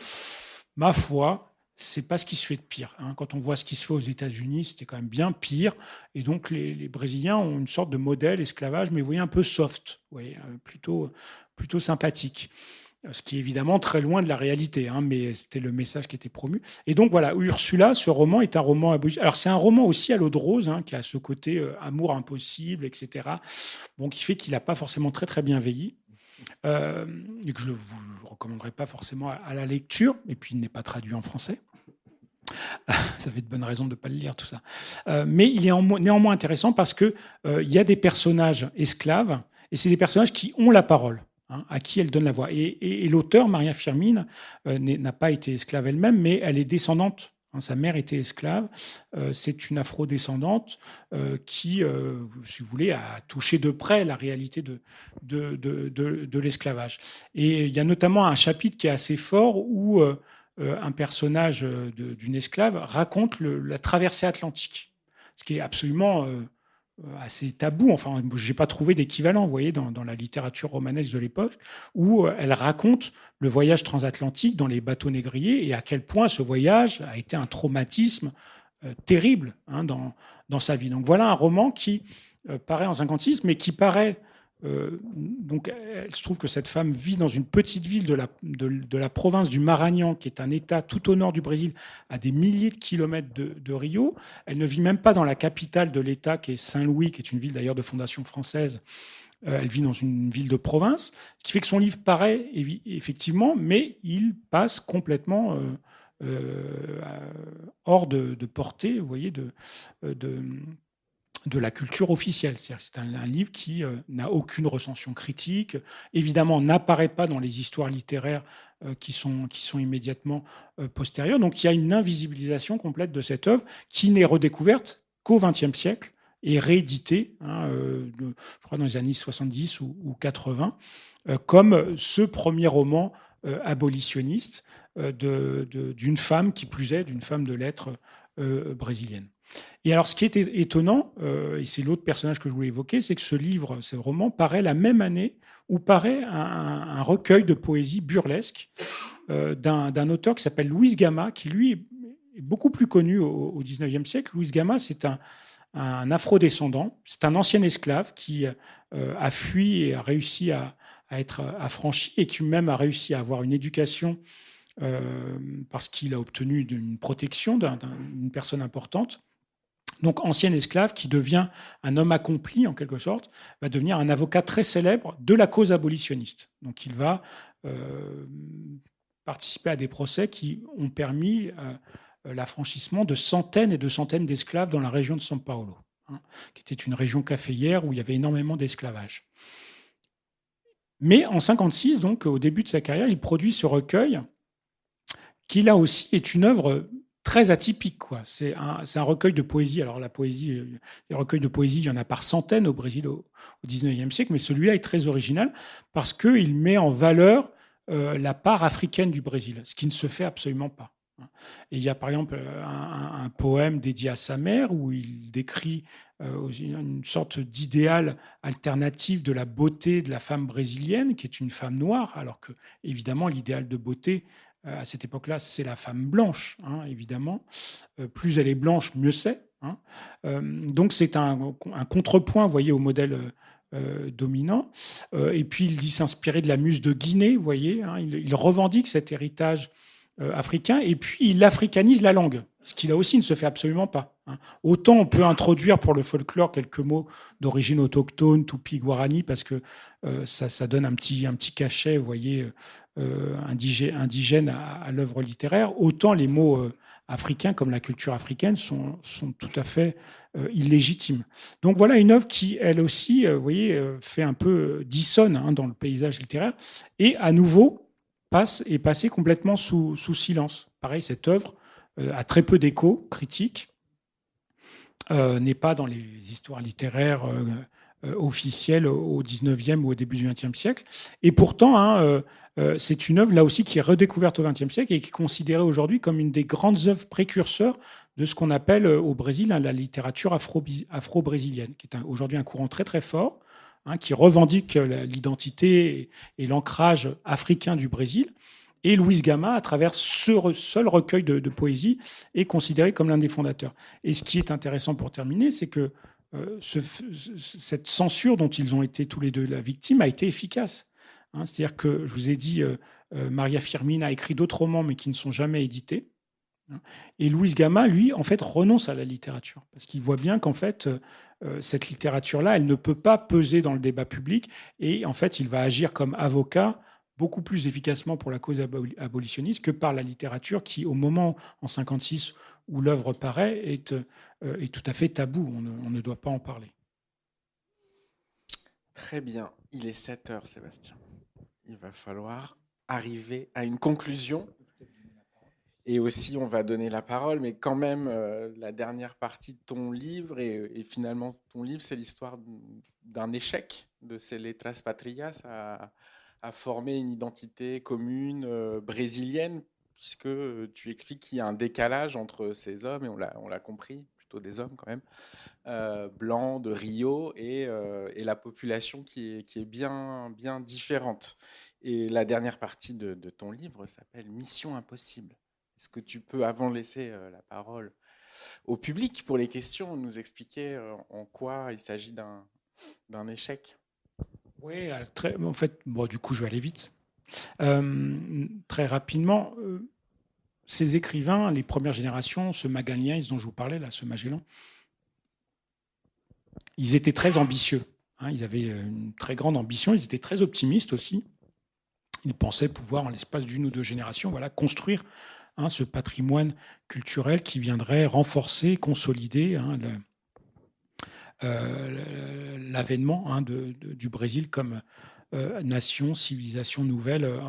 ma foi, c'est pas ce qui se fait de pire. Quand on voit ce qui se fait aux États-Unis, c'était quand même bien pire. Et donc les Brésiliens ont une sorte de modèle esclavage, mais vous voyez, un peu soft, vous voyez, plutôt sympathique. Ce qui est évidemment très loin de la réalité, mais c'était le message qui était promu. Et donc voilà, Ursula, ce roman est un roman abolitioniste. Alors c'est un roman aussi à l'eau de rose, qui a ce côté amour impossible, etc. Bon, qui fait qu'il n'a pas forcément très très bien vieilli. Et que je ne vous recommanderais pas forcément à la lecture, et puis il n'est pas traduit en français. Ça fait de bonnes raisons de ne pas le lire, tout ça. Mais il est néanmoins intéressant parce qu'il y a des personnages esclaves, et c'est des personnages qui ont la parole, hein, à qui elle donne la voix. Et l'auteur, Maria Firmin, n'a pas été esclave elle-même, mais elle est descendante. Hein, sa mère était esclave. C'est une afro-descendante qui, si vous voulez, a touché de près la réalité de l'esclavage. Et il y a notamment un chapitre qui est assez fort où un personnage d'une esclave raconte la traversée atlantique, ce qui est absolument assez tabou. Enfin, je n'ai pas trouvé d'équivalent, vous voyez, dans la littérature romanesque de l'époque, où elle raconte le voyage transatlantique dans les bateaux négriers et à quel point ce voyage a été un traumatisme terrible, hein, dans sa vie. Donc voilà un roman qui paraît en 56, mais qui paraît... donc, il se trouve que cette femme vit dans une petite ville de la province du Maranhão, qui est un État tout au nord du Brésil, à des milliers de kilomètres de Rio. Elle ne vit même pas dans la capitale de l'État, qui est Saint-Louis, qui est une ville d'ailleurs de fondation française. Elle vit dans une ville de province, ce qui fait que son livre paraît effectivement, mais il passe complètement hors de portée, vous voyez, de la culture officielle. C'est un livre qui n'a aucune recension critique, évidemment n'apparaît pas dans les histoires littéraires qui sont immédiatement postérieures. Donc il y a une invisibilisation complète de cette œuvre qui n'est redécouverte qu'au XXe siècle et rééditée, hein, je crois dans les années 70 ou 80, comme ce premier roman abolitionniste d'une femme, qui plus est, d'une femme de lettres brésilienne. Et alors, ce qui est étonnant, et c'est l'autre personnage que je voulais évoquer, c'est que ce roman paraît la même année où paraît un recueil de poésie burlesque d'un auteur qui s'appelle Luis Gama, qui lui est beaucoup plus connu au XIXe siècle. Luis Gama, c'est un afro-descendant, c'est un ancien esclave qui a fui et a réussi à être affranchi, et qui même a réussi à avoir une éducation parce qu'il a obtenu une protection d'une personne importante. Donc, ancien esclave qui devient un homme accompli, en quelque sorte, va devenir un avocat très célèbre de la cause abolitionniste. Donc, il va participer à des procès qui ont permis l'affranchissement de centaines et de centaines d'esclaves dans la région de São Paulo, hein, qui était une région caféière où il y avait énormément d'esclavage. Mais en 1956, donc, au début de sa carrière, il produit ce recueil qui, là aussi, est une œuvre très atypique, quoi. C'est un recueil de poésie. Alors la poésie, les recueils de poésie, il y en a par centaines au Brésil au XIXe siècle, mais celui-là est très original parce qu'il met en valeur la part africaine du Brésil, ce qui ne se fait absolument pas. Et il y a par exemple un poème dédié à sa mère où il décrit une sorte d'idéal alternatif de la beauté de la femme brésilienne, qui est une femme noire, alors que évidemment l'idéal de beauté à cette époque-là, c'est la femme blanche, hein, évidemment. Plus elle est blanche, mieux c'est. Hein. Donc c'est un contrepoint, vous voyez, au modèle dominant. Et puis il dit s'inspirer de la muse de Guinée, vous voyez. Hein, il revendique cet héritage africain, et puis il africanise la langue, ce qui là aussi ne se fait absolument pas. Hein. Autant on peut introduire pour le folklore quelques mots d'origine autochtone, tupi-guarani, parce que ça donne un petit cachet, vous voyez, indigène à l'œuvre littéraire. Autant les mots africains, comme la culture africaine, sont tout à fait illégitimes. Donc voilà une œuvre qui, elle aussi, vous voyez, fait un peu dissonne, hein, dans le paysage littéraire, et à nouveau est passée complètement sous silence. Pareil, cette œuvre a très peu d'écho critique, n'est pas dans les histoires littéraires officielles au 19e ou au début du 20e siècle. Et pourtant, hein, c'est une œuvre là aussi qui est redécouverte au 20e siècle et qui est considérée aujourd'hui comme une des grandes œuvres précurseurs de ce qu'on appelle au Brésil, hein, la littérature afro-brésilienne, qui est aujourd'hui un courant très très fort, hein, qui revendique l'identité et l'ancrage africain du Brésil. Et Luis Gama, à travers ce seul recueil de poésie, est considéré comme l'un des fondateurs. Et ce qui est intéressant pour terminer, c'est que cette censure dont ils ont été tous les deux la victime a été efficace. Hein, c'est-à-dire que, je vous ai dit, Maria Firmin a écrit d'autres romans, mais qui ne sont jamais édités. Et Luis Gama, lui, en fait, renonce à la littérature, parce qu'il voit bien qu'en fait, cette littérature-là, elle ne peut pas peser dans le débat public, et en fait, il va agir comme avocat beaucoup plus efficacement pour la cause abolitionniste que par la littérature qui, au moment, en 1956, où l'œuvre paraît est tout à fait tabou. On ne doit pas en parler. Très bien. Il est 7 heures, Sébastien. Il va falloir arriver à une conclusion. Et aussi, on va donner la parole, mais quand même, la dernière partie de ton livre, et finalement, ton livre, c'est l'histoire d'un échec de ces Letras Patrias à former une identité commune brésilienne, puisque tu expliques qu'il y a un décalage entre ces hommes, et on l'a compris, plutôt des hommes quand même, blancs de Rio, et la population qui est bien, bien différente. Et la dernière partie de ton livre s'appelle Mission impossible. Est-ce que tu peux, avant de laisser la parole au public pour les questions, nous expliquer en quoi il s'agit d'un échec? Oui, en fait, bon, du coup, je vais aller vite. Très rapidement, ces écrivains, les premières générations, ce Magalhães dont je vous parlais, là, ce Magellan, ils étaient très ambitieux. Hein, ils avaient une très grande ambition, ils étaient très optimistes aussi. Ils pensaient pouvoir, en l'espace d'une ou deux générations, voilà, construire ce patrimoine culturel qui viendrait renforcer, consolider l'avènement du Brésil comme nation, civilisation nouvelle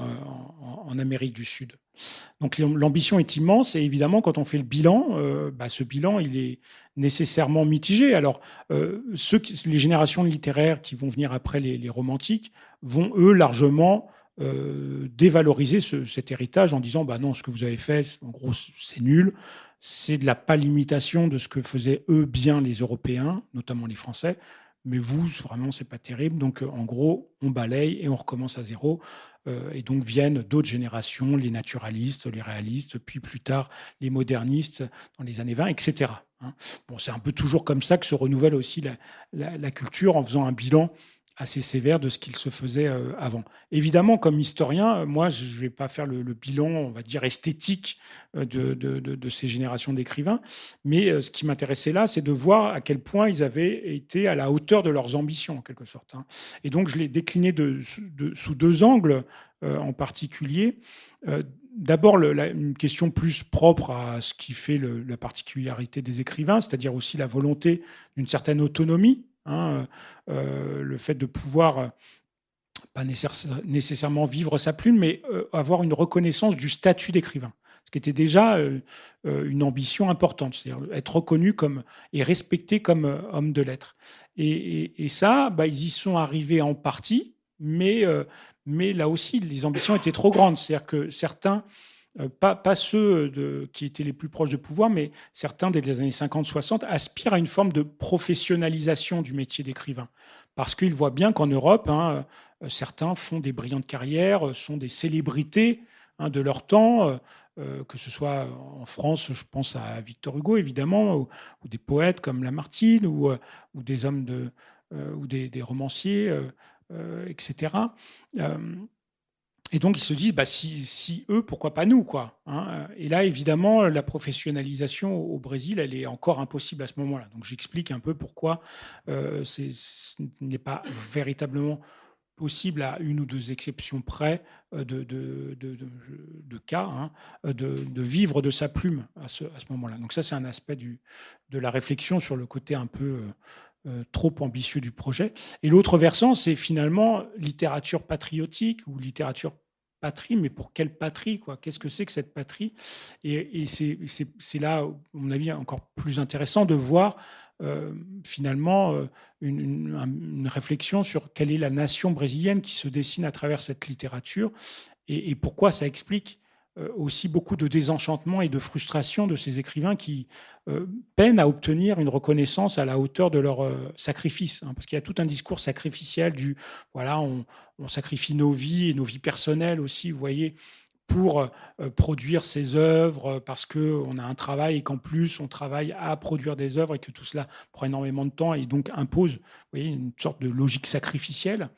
en Amérique du Sud. Donc l'ambition est immense et évidemment quand on fait le bilan, ce bilan il est nécessairement mitigé. Alors les générations littéraires qui vont venir après les romantiques vont eux largement dévaloriser cet héritage en disant non, ce que vous avez fait, en gros, c'est nul, c'est de la pâle imitation de ce que faisaient eux bien les Européens, notamment les Français, mais vous, vraiment, c'est pas terrible. Donc, en gros, on balaye et on recommence à zéro. Et donc viennent d'autres générations, les naturalistes, les réalistes, puis plus tard les modernistes dans les années 20, etc. Bon, c'est un peu toujours comme ça que se renouvelle aussi la culture en faisant un bilan assez sévère de ce qu'il se faisait avant. Évidemment, comme historien, moi, je ne vais pas faire le bilan, on va dire, esthétique de ces générations d'écrivains, mais ce qui m'intéressait là, c'est de voir à quel point ils avaient été à la hauteur de leurs ambitions, en quelque sorte. Et donc, je l'ai décliné sous deux angles en particulier. D'abord, une question plus propre à ce qui fait la particularité des écrivains, c'est-à-dire aussi la volonté d'une certaine autonomie, le fait de pouvoir pas nécessairement vivre sa plume, mais avoir une reconnaissance du statut d'écrivain, ce qui était déjà une ambition importante, c'est-à-dire être reconnu et respecté comme homme de lettres. Et ça, ils y sont arrivés en partie, mais là aussi, les ambitions étaient trop grandes. C'est-à-dire que certains, pas ceux qui étaient les plus proches de pouvoir, mais certains dès les années 50-60 aspirent à une forme de professionnalisation du métier d'écrivain. Parce qu'ils voient bien qu'en Europe, certains font des brillantes carrières, sont des célébrités de leur temps, que ce soit en France, je pense à Victor Hugo évidemment, ou des poètes comme Lamartine, ou des hommes ou des romanciers, etc. Et donc, ils se disent, si eux, pourquoi pas nous, quoi. Et là, évidemment, la professionnalisation au Brésil, elle est encore impossible à ce moment-là. Donc, j'explique un peu pourquoi ce n'est pas véritablement possible, à une ou deux exceptions près de cas, de vivre de sa plume à ce moment-là. Donc ça, c'est un aspect de la réflexion sur le côté un peu trop ambitieux du projet. Et l'autre versant, c'est finalement littérature patriotique ou littérature patrie, mais pour quelle patrie, quoi? Qu'est-ce que c'est que cette patrie? Et c'est là, à mon avis, encore plus intéressant de voir finalement une réflexion sur quelle est la nation brésilienne qui se dessine à travers cette littérature et pourquoi ça explique aussi beaucoup de désenchantement et de frustration de ces écrivains qui peinent à obtenir une reconnaissance à la hauteur de leur sacrifice. Parce qu'il y a tout un discours sacrificiel du voilà, on sacrifie nos vies et nos vies personnelles aussi, vous voyez, pour produire ces œuvres, parce qu'on a un travail et qu'en plus on travaille à produire des œuvres et que tout cela prend énormément de temps et donc impose, vous voyez, une sorte de logique sacrificielle.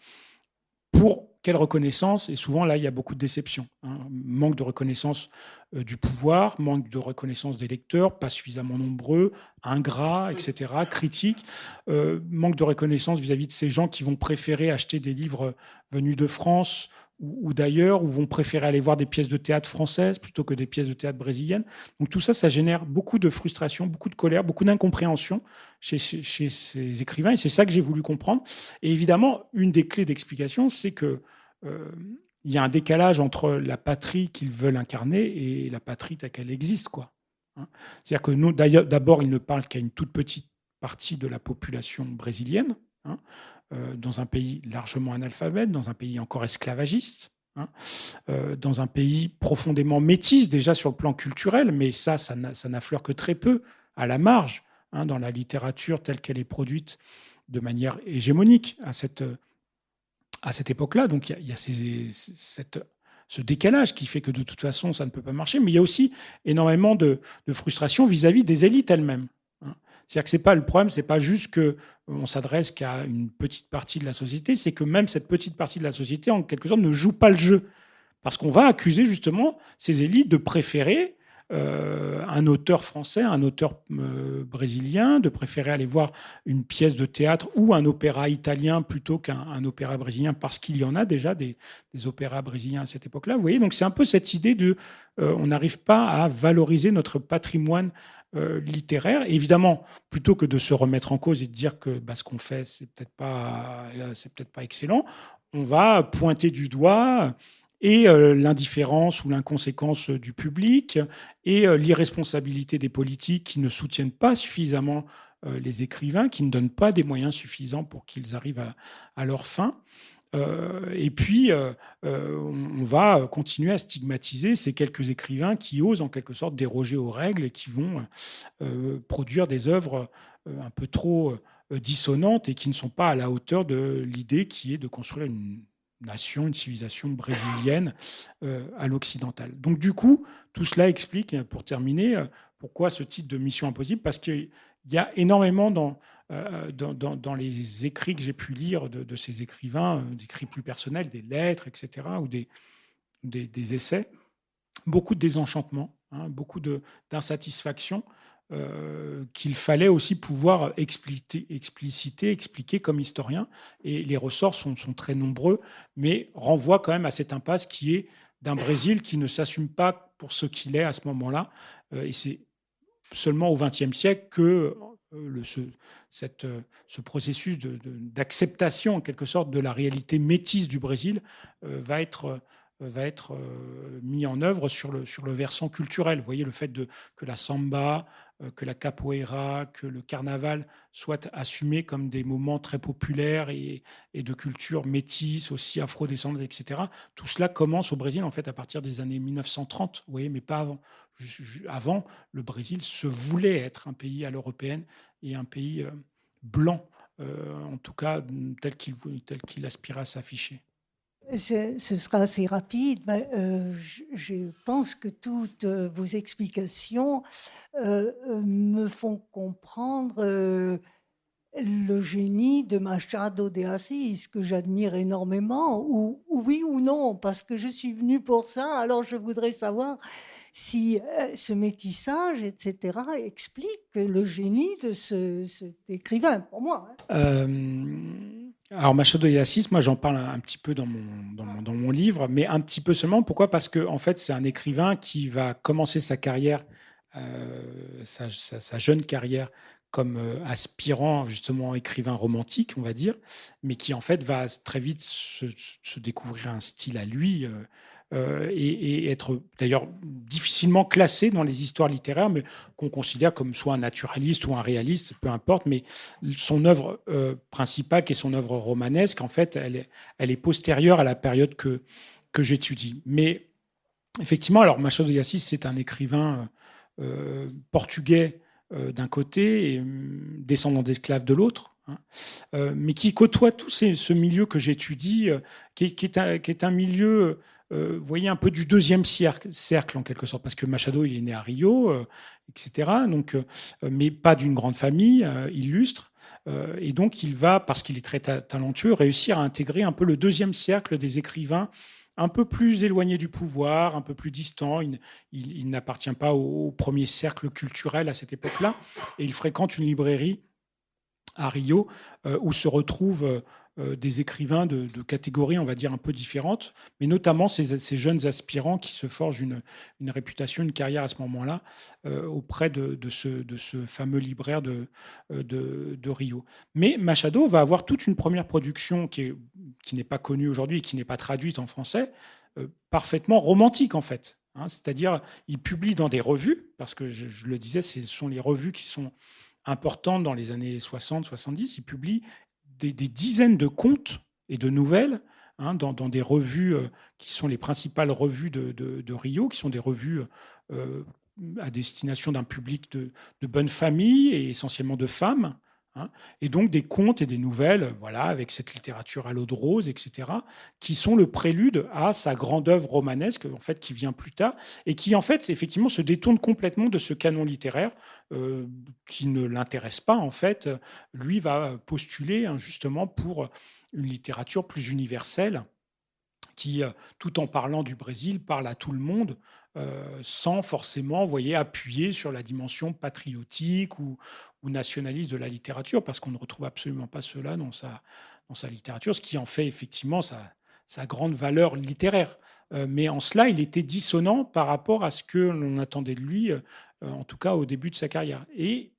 Pour quelle reconnaissance? Et souvent, là, il y a beaucoup de déception. Manque de reconnaissance du pouvoir, manque de reconnaissance des lecteurs, pas suffisamment nombreux, ingrats, etc., critiques, manque de reconnaissance vis-à-vis de ces gens qui vont préférer acheter des livres venus de France ou d'ailleurs, ou vont préférer aller voir des pièces de théâtre françaises plutôt que des pièces de théâtre brésiliennes. Donc tout ça, ça génère beaucoup de frustration, beaucoup de colère, beaucoup d'incompréhension chez ces écrivains, et c'est ça que j'ai voulu comprendre. Et évidemment, une des clés d'explication, c'est que il y a un décalage entre la patrie qu'ils veulent incarner et la patrie telle qu'elle existe, quoi. C'est-à-dire que nous, d'abord, ils ne parlent qu'à une toute petite partie de la population brésilienne, dans un pays largement analphabète, dans un pays encore esclavagiste, dans un pays profondément métis déjà sur le plan culturel, mais ça n'affleure que très peu à la marge, dans la littérature telle qu'elle est produite de manière hégémonique à cette époque-là. Donc il y a ce décalage qui fait que de toute façon, ça ne peut pas marcher. Mais il y a aussi énormément de frustration vis-à-vis des élites elles-mêmes. C'est-à-dire que c'est pas le problème, c'est pas juste qu'on s'adresse qu'à une petite partie de la société, c'est que même cette petite partie de la société, en quelque sorte, ne joue pas le jeu. Parce qu'on va accuser justement ces élites de préférer un auteur français, un auteur brésilien, de préférer aller voir une pièce de théâtre ou un opéra italien plutôt qu'un opéra brésilien, parce qu'il y en a déjà des opéras brésiliens à cette époque-là. Vous voyez, donc c'est un peu cette idée de on n'arrive pas à valoriser notre patrimoine littéraire. Et évidemment, plutôt que de se remettre en cause et de dire que ce qu'on fait, c'est peut-être pas excellent, on va pointer du doigt et l'indifférence ou l'inconséquence du public et l'irresponsabilité des politiques qui ne soutiennent pas suffisamment les écrivains, qui ne donnent pas des moyens suffisants pour qu'ils arrivent à leur fin. Et puis, on va continuer à stigmatiser ces quelques écrivains qui osent en quelque sorte déroger aux règles et qui vont produire des œuvres un peu trop dissonantes et qui ne sont pas à la hauteur de l'idée qui est de construire une nation, une civilisation brésilienne à l'occidental. Donc du coup, tout cela explique, pour terminer, pourquoi ce titre de Mission Impossible, parce qu'il y a énormément dans les écrits que j'ai pu lire de ces écrivains, des écrits plus personnels, des lettres, etc., ou des essais, beaucoup de désenchantement, beaucoup d'insatisfaction qu'il fallait aussi pouvoir expliciter, expliquer comme historien. Et les ressorts sont très nombreux, mais renvoient quand même à cette impasse qui est d'un Brésil qui ne s'assume pas pour ce qu'il est à ce moment-là. Et c'est seulement au XXe siècle que ce processus d'acceptation, en quelque sorte, de la réalité métisse du Brésil va être mis en œuvre sur le versant culturel. Vous voyez, le fait que la samba, que la capoeira, que le carnaval soient assumés comme des moments très populaires et de culture métisse, aussi afro-descendante, etc. Tout cela commence au Brésil, en fait, à partir des années 1930, vous voyez, mais pas avant. Avant, le Brésil se voulait être un pays à l'européenne et un pays blanc, en tout cas tel qu'il aspirait à s'afficher. Ce sera assez rapide. Mais, je pense que toutes vos explications me font comprendre le génie de Machado de Assis, que j'admire énormément, ou oui ou non, parce que je suis venue pour ça. Alors je voudrais savoir si ce métissage, etc., explique le génie de cet écrivain, pour moi. Alors Machado de Assis, moi j'en parle un petit peu dans mon livre, mais un petit peu seulement. Pourquoi ? Parce que en fait, c'est un écrivain qui va commencer sa carrière, sa jeune carrière, comme aspirant justement écrivain romantique, on va dire, mais qui en fait va très vite se découvrir un style à lui. Et être d'ailleurs difficilement classé dans les histoires littéraires, mais qu'on considère comme soit un naturaliste ou un réaliste, peu importe. Mais son œuvre principale, qui est son œuvre romanesque, en fait, elle est postérieure à la période que j'étudie. Mais effectivement, alors Machado de Assis, c'est un écrivain portugais d'un côté et descendant d'esclaves de l'autre, mais qui côtoie tout ce milieu que j'étudie, qui est un milieu... vous voyez, un peu du deuxième cercle, en quelque sorte, parce que Machado, il est né à Rio, etc., donc, mais pas d'une grande famille illustre. Et donc, il va, parce qu'il est très talentueux, réussir à intégrer un peu le deuxième cercle des écrivains un peu plus éloignés du pouvoir, un peu plus distants. Il n'appartient pas au premier cercle culturel à cette époque-là. Et il fréquente une librairie à Rio où se retrouvent des écrivains de catégories, on va dire, un peu différentes, mais notamment ces jeunes aspirants qui se forgent une réputation, une carrière à ce moment-là auprès de ce fameux libraire de Rio. Mais Machado va avoir toute une première production qui n'est pas connue aujourd'hui et qui n'est pas traduite en français, parfaitement romantique en fait. C'est-à-dire, il publie dans des revues, parce que je le disais, ce sont les revues qui sont importantes dans les années 60-70. Il publie des dizaines de contes et de nouvelles dans des revues qui sont les principales revues de Rio, qui sont des revues à destination d'un public de bonne famille et essentiellement de femmes. Et donc des contes et des nouvelles, voilà, avec cette littérature à l'eau de rose, etc., qui sont le prélude à sa grande œuvre romanesque, en fait, qui vient plus tard, et qui, en fait, effectivement, se détourne complètement de ce canon littéraire qui ne l'intéresse pas, en fait. Lui va postuler, justement, pour une littérature plus universelle, qui, tout en parlant du Brésil, parle à tout le monde, sans forcément, vous voyez, appuyer sur la dimension patriotique ou nationaliste de la littérature, parce qu'on ne retrouve absolument pas cela dans sa littérature, ce qui en fait effectivement sa grande valeur littéraire. Mais en cela, il était dissonant par rapport à ce que l'on attendait de lui, en tout cas au début de sa carrière. Et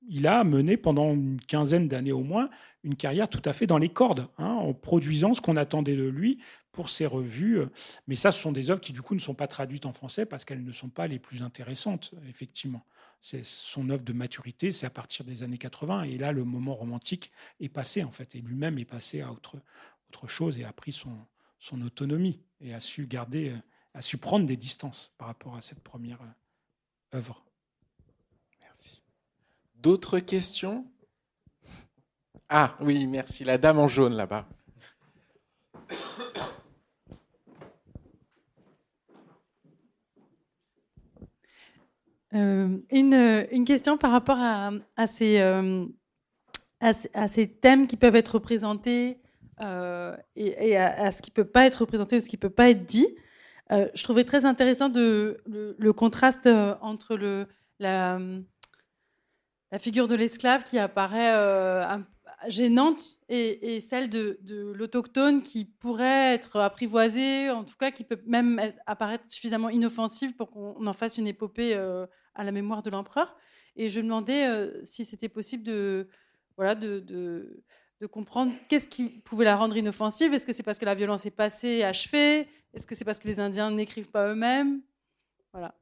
il a mené pendant une quinzaine d'années au moins une carrière tout à fait dans les cordes, en produisant ce qu'on attendait de lui pour ses revues. Mais ça, ce sont des œuvres qui, du coup, ne sont pas traduites en français parce qu'elles ne sont pas les plus intéressantes, effectivement. C'est son œuvre de maturité, c'est à partir des années 80. Et là, le moment romantique est passé, en fait. Et lui-même est passé à autre chose et a pris son autonomie et a su prendre des distances par rapport à cette première œuvre. Merci. D'autres questions? Ah oui, merci. La dame en jaune là-bas. Une question par rapport à ces thèmes qui peuvent être représentés et à ce qui ne peut pas être représenté ou ce qui ne peut pas être dit. Je trouvais très intéressant le contraste entre la figure de l'esclave qui apparaît gênante et celle de l'autochtone qui pourrait être apprivoisée, en tout cas qui peut même apparaître suffisamment inoffensive pour qu'on en fasse une épopée à la mémoire de l'empereur. Et je me demandais si c'était possible de comprendre qu'est-ce qui pouvait la rendre inoffensive. Est-ce que c'est parce que la violence est passée et achevée? Est-ce que c'est parce que les Indiens n'écrivent pas eux-mêmes? Voilà.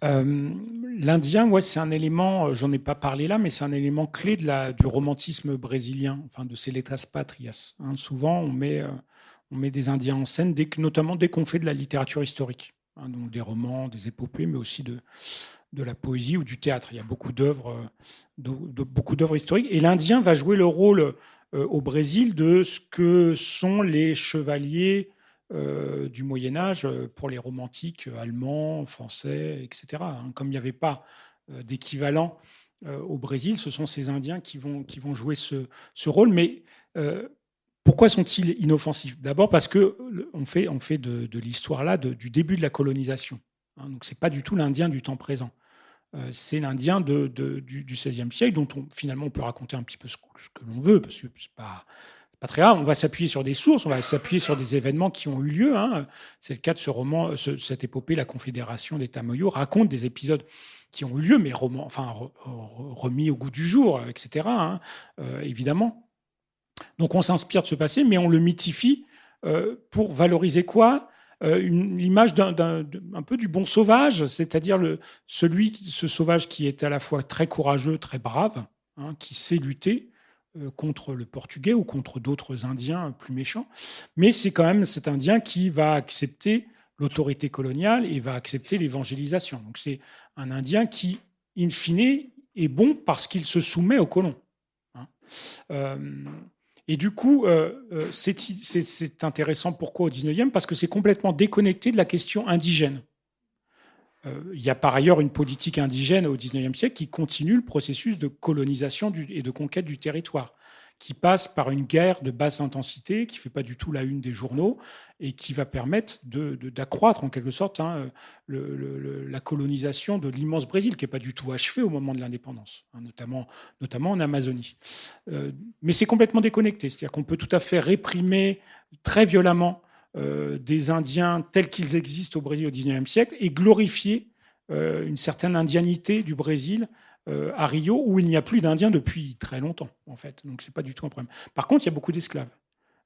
L'Indien, ouais, c'est un élément, j'en ai pas parlé là, mais c'est un élément clé du romantisme brésilien, enfin de ces letras patrias. Souvent, on met des Indiens en scène, notamment dès qu'on fait de la littérature historique, donc des romans, des épopées, mais aussi de la poésie ou du théâtre. Il y a beaucoup d'œuvres historiques. Et l'Indien va jouer le rôle au Brésil de ce que sont les chevaliers du Moyen-Âge pour les romantiques allemands, français, etc. Comme il n'y avait pas d'équivalent au Brésil, ce sont ces Indiens qui vont jouer ce rôle. Mais pourquoi sont-ils inoffensifs? D'abord parce qu'on fait de l'histoire là du début de la colonisation. Donc ce n'est pas du tout l'Indien du temps présent. C'est l'Indien du XVIe siècle, dont finalement on peut raconter un petit peu ce que l'on veut, parce que c'est pas très grave. On va s'appuyer sur des sources, on va s'appuyer sur des événements qui ont eu lieu. C'est le cas de ce roman, cette épopée, La Confédération des Tamoyos, raconte des épisodes qui ont eu lieu, mais remis au goût du jour, etc., évidemment. Donc on s'inspire de ce passé, mais on le mythifie pour valoriser quoi? L'image un peu du bon sauvage, c'est-à-dire ce sauvage qui est à la fois très courageux, très brave, qui sait lutter contre le Portugais ou contre d'autres Indiens plus méchants, mais c'est quand même cet Indien qui va accepter l'autorité coloniale et va accepter l'évangélisation. Donc c'est un Indien qui, in fine, est bon parce qu'il se soumet aux colons. Et du coup, c'est intéressant. Pourquoi au 19e? Parce que c'est complètement déconnecté de la question indigène. Il y a par ailleurs une politique indigène au 19e siècle qui continue le processus de colonisation et de conquête du territoire, qui passe par une guerre de basse intensité, qui ne fait pas du tout la une des journaux, et qui va permettre d'accroître en quelque sorte la colonisation de l'immense Brésil, qui n'est pas du tout achevée au moment de l'indépendance, notamment en Amazonie. Mais c'est complètement déconnecté, c'est-à-dire qu'on peut tout à fait réprimer très violemment des Indiens tels qu'ils existent au Brésil au XIXe siècle et glorifier une certaine indianité du Brésil à Rio, où il n'y a plus d'Indiens depuis très longtemps, en fait. Donc, ce n'est pas du tout un problème. Par contre, il y a beaucoup d'esclaves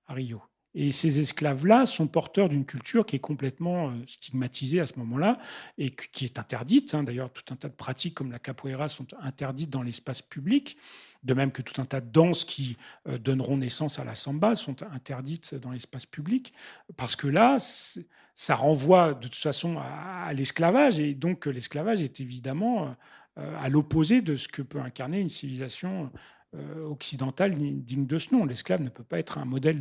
à Rio. Et ces esclaves-là sont porteurs d'une culture qui est complètement stigmatisée à ce moment-là et qui est interdite. D'ailleurs, tout un tas de pratiques comme la capoeira sont interdites dans l'espace public, de même que tout un tas de danses qui donneront naissance à la samba sont interdites dans l'espace public, parce que là, ça renvoie de toute façon à l'esclavage, et donc l'esclavage est évidemment à l'opposé de ce que peut incarner une civilisation occidentale digne de ce nom. L'esclave ne peut pas être un modèle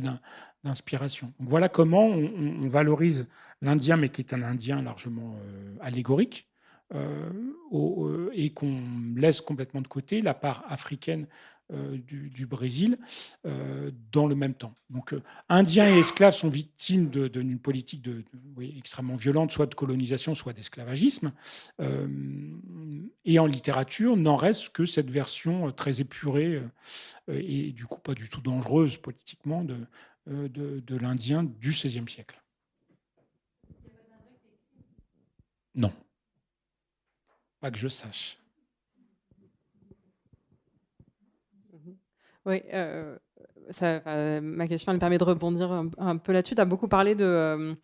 d'inspiration. Donc voilà comment on valorise l'Indien, mais qui est un Indien largement allégorique, et qu'on laisse complètement de côté la part africaine du Brésil dans le même temps. Donc, Indiens et esclaves sont victimes d'une politique extrêmement violente, soit de colonisation, soit d'esclavagisme. Et en littérature, n'en reste que cette version très épurée et du coup pas du tout dangereuse politiquement de l'Indien du XVIe siècle. Non. Pas que je sache. Oui, ma question, elle me permet de rebondir un peu là-dessus. Tu as beaucoup parlé de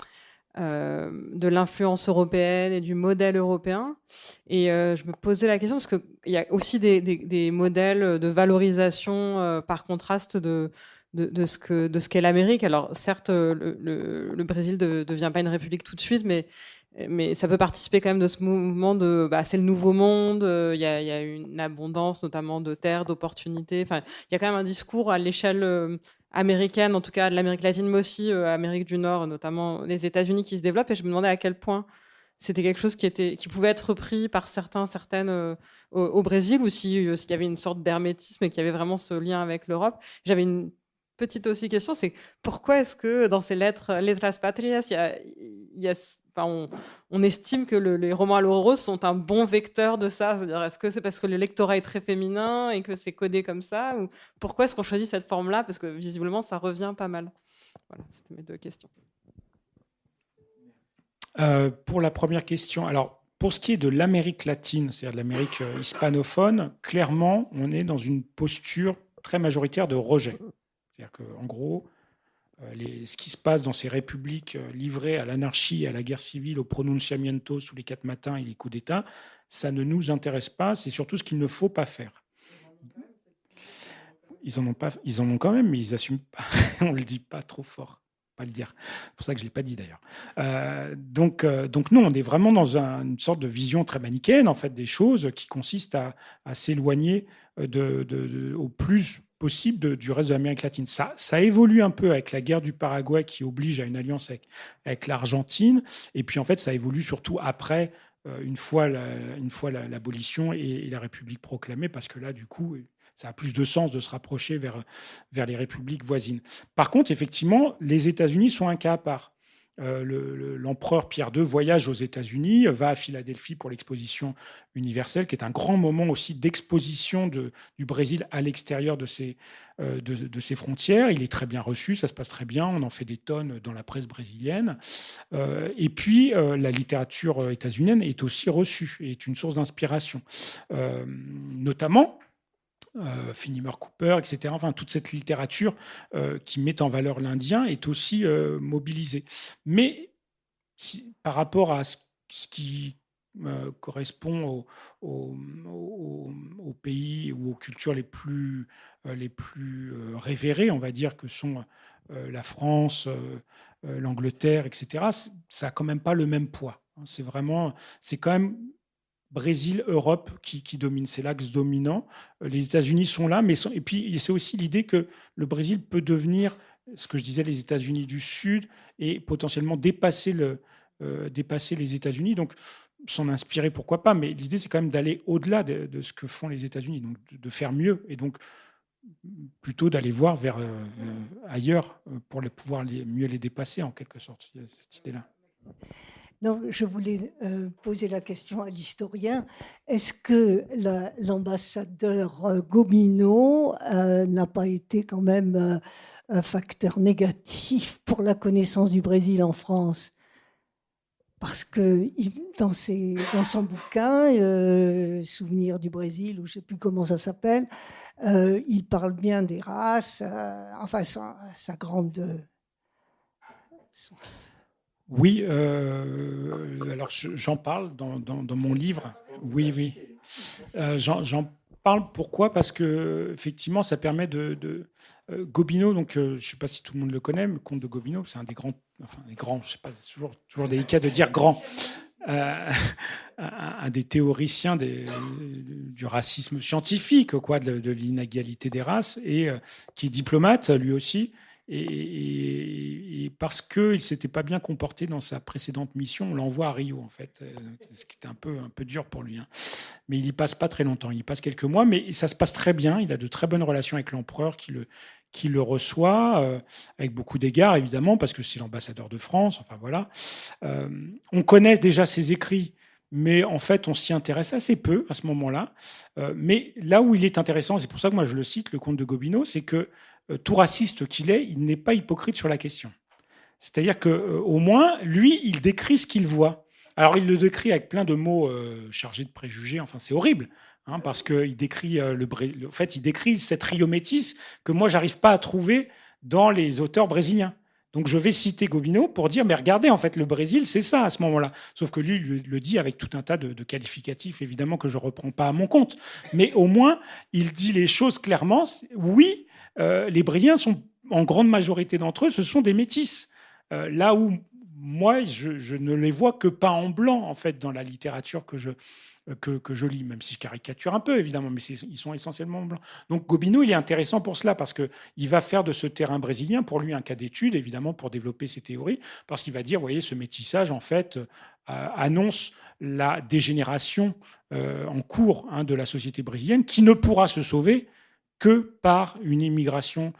l'influence européenne et du modèle européen. Et je me posais la question, parce qu'il y a aussi des modèles de valorisation par contraste de ce qu'est l'Amérique. Alors certes, le Brésil ne devient pas une république tout de suite, mais ça peut participer quand même de ce mouvement de c'est le nouveau monde, il y a une abondance notamment de terres, d'opportunités. Enfin, il y a quand même un discours à l'échelle américaine, en tout cas de l'Amérique latine, mais aussi Amérique du Nord, notamment les États-Unis qui se développent. Et je me demandais à quel point c'était quelque chose qui pouvait être repris par certaines au Brésil, ou s'il y avait une sorte d'hermétisme et qu'il y avait vraiment ce lien avec l'Europe. J'avais une petite aussi question, c'est pourquoi est-ce que dans ces letras patrias, on estime que les romans à l'eau rose sont un bon vecteur de ça? C'est-à-dire, est-ce que c'est parce que le lectorat est très féminin et que c'est codé comme ça, ou pourquoi est-ce qu'on choisit cette forme-là? Parce que visiblement, ça revient pas mal. Voilà, c'était mes deux questions. Pour la première question, alors pour ce qui est de l'Amérique latine, c'est-à-dire de l'Amérique hispanophone, clairement, on est dans une posture très majoritaire de rejet. C'est-à-dire qu'en gros, ce qui se passe dans ces républiques livrées à l'anarchie, à la guerre civile, au pronunciamiento tous les 4 matins et les coups d'État, ça ne nous intéresse pas. C'est surtout ce qu'il ne faut pas faire. Ils en ont quand même, mais ils n'assument pas. On ne le dit pas trop fort. Pas le dire. C'est pour ça que je ne l'ai pas dit d'ailleurs. Donc nous, on est vraiment dans une sorte de vision très manichéenne en fait, des choses qui consiste à s'éloigner au plus possible du reste de l'Amérique latine. Ça évolue un peu avec la guerre du Paraguay qui oblige à une alliance avec l'Argentine. Et puis, en fait, ça évolue surtout après, une fois l'abolition et la République proclamée, parce que là, du coup, ça a plus de sens de se rapprocher vers les républiques voisines. Par contre, effectivement, les États-Unis sont un cas à part. L'empereur Pierre II voyage aux États-Unis, va à Philadelphie pour l'exposition universelle, qui est un grand moment aussi d'exposition du Brésil à l'extérieur de ses frontières. Il est très bien reçu, ça se passe très bien, on en fait des tonnes dans la presse brésilienne. Et puis, la littérature états-unienne est aussi reçue et est une source d'inspiration. Notamment, Fenimore Cooper, etc. Enfin, toute cette littérature qui met en valeur l'Indien est aussi mobilisée. Mais par rapport à ce qui correspond aux pays ou aux cultures les plus révérées, on va dire, que sont la France, l'Angleterre, etc., ça n'a quand même pas le même poids. C'est quand même Brésil, Europe qui domine, c'est l'axe dominant. Les États-Unis sont là, et puis c'est aussi l'idée que le Brésil peut devenir, ce que je disais, les États-Unis du Sud et potentiellement dépasser les États-Unis. Donc, s'en inspirer, pourquoi pas, mais l'idée, c'est quand même d'aller au-delà de ce que font les États-Unis, donc de faire mieux. Et donc, plutôt d'aller voir vers ailleurs pour pouvoir mieux les dépasser, en quelque sorte. Il y a cette idée-là. Non, je voulais poser la question à l'historien. Est-ce que l'ambassadeur Gobineau n'a pas été quand même un facteur négatif pour la connaissance du Brésil en France? Parce que dans son bouquin, Souvenirs du Brésil, ou je ne sais plus comment ça s'appelle, il parle bien des races, enfin sa grande... Oui, alors j'en parle dans mon livre. Oui. J'en parle pourquoi ? Parce que effectivement, ça permet de Gobineau. Donc, je ne sais pas si tout le monde le connaît, mais le comte de Gobineau, c'est un des grands. Enfin, des grands. Je sais pas, c'est toujours délicat de dire grand. Un des théoriciens du racisme scientifique, quoi, de l'inégalité des races, et qui est diplomate lui aussi. Et parce qu'il ne s'était pas bien comporté dans sa précédente mission, on l'envoie à Rio, en fait, ce qui était un peu dur pour lui. Hein. Mais il n'y passe pas très longtemps, il y passe quelques mois, mais ça se passe très bien. Il a de très bonnes relations avec l'empereur qui le reçoit, avec beaucoup d'égards, évidemment, parce que c'est l'ambassadeur de France. Enfin, voilà. On connaît déjà ses écrits, mais en fait, on s'y intéresse assez peu à ce moment-là. Mais là où il est intéressant, c'est pour ça que moi je le cite, le comte de Gobineau, c'est que tout raciste qu'il est, il n'est pas hypocrite sur la question. C'est-à-dire qu'au moins, lui, il décrit ce qu'il voit. Alors, il le décrit avec plein de mots chargés de préjugés. Enfin, c'est horrible, hein, parce qu'il décrit, en fait, il décrit cette Rio métisse que moi, j'arrive pas à trouver dans les auteurs brésiliens. Donc, je vais citer Gobineau pour dire, mais regardez, en fait, le Brésil, c'est ça à ce moment-là. Sauf que lui, il le dit avec tout un tas de qualificatifs, évidemment, que je reprends pas à mon compte. Mais au moins, il dit les choses clairement. Oui, les Brésiliens sont, en grande majorité d'entre eux, ce sont des métis. Là où moi, je ne les vois que pas en blanc, en fait, dans la littérature que je lis, même si je caricature un peu, évidemment, mais ils sont essentiellement en blanc. Donc Gobineau, il est intéressant pour cela, parce qu'il va faire de ce terrain brésilien, pour lui, un cas d'étude, évidemment, pour développer ses théories, parce qu'il va dire, vous voyez, ce métissage, en fait, annonce la dégénération en cours, hein, de la société brésilienne, qui ne pourra se sauver que par une immigration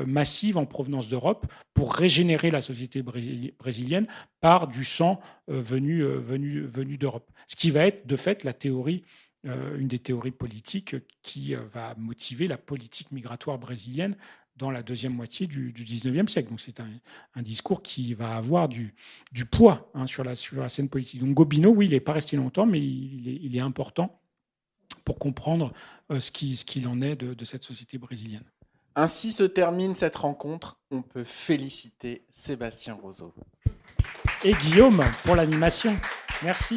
massive en provenance d'Europe pour régénérer la société brésilienne par du sang venu d'Europe. Ce qui va être de fait la théorie, une des théories politiques qui va motiver la politique migratoire brésilienne dans la deuxième moitié du 19e siècle. Donc c'est un discours qui va avoir du poids, hein, sur la scène politique. Donc Gobineau, oui, il n'est pas resté longtemps, mais il est important pour comprendre ce qu'il en est de cette société brésilienne. Ainsi se termine cette rencontre. On peut féliciter Sébastien Roseau. Et Guillaume pour l'animation. Merci.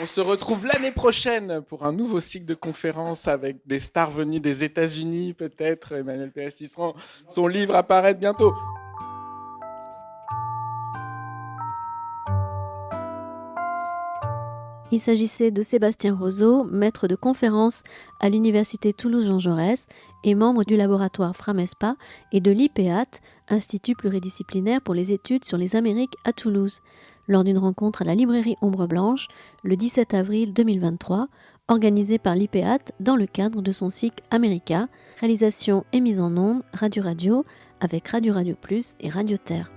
On se retrouve l'année prochaine pour un nouveau cycle de conférences avec des stars venues des États-Unis, peut-être. Emmanuel Pérez-Tisserand, son livre apparaît bientôt. Il s'agissait de Sébastien Roseau, maître de conférences à l'Université Toulouse-Jean Jaurès et membre du laboratoire Framespa et de l'IPEAT, Institut pluridisciplinaire pour les études sur les Amériques à Toulouse, lors d'une rencontre à la librairie Ombre Blanche le 17 avril 2023, organisée par l'IPEAT dans le cadre de son cycle America, réalisation et mise en onde Radio avec Radio Plus et Radio Terre.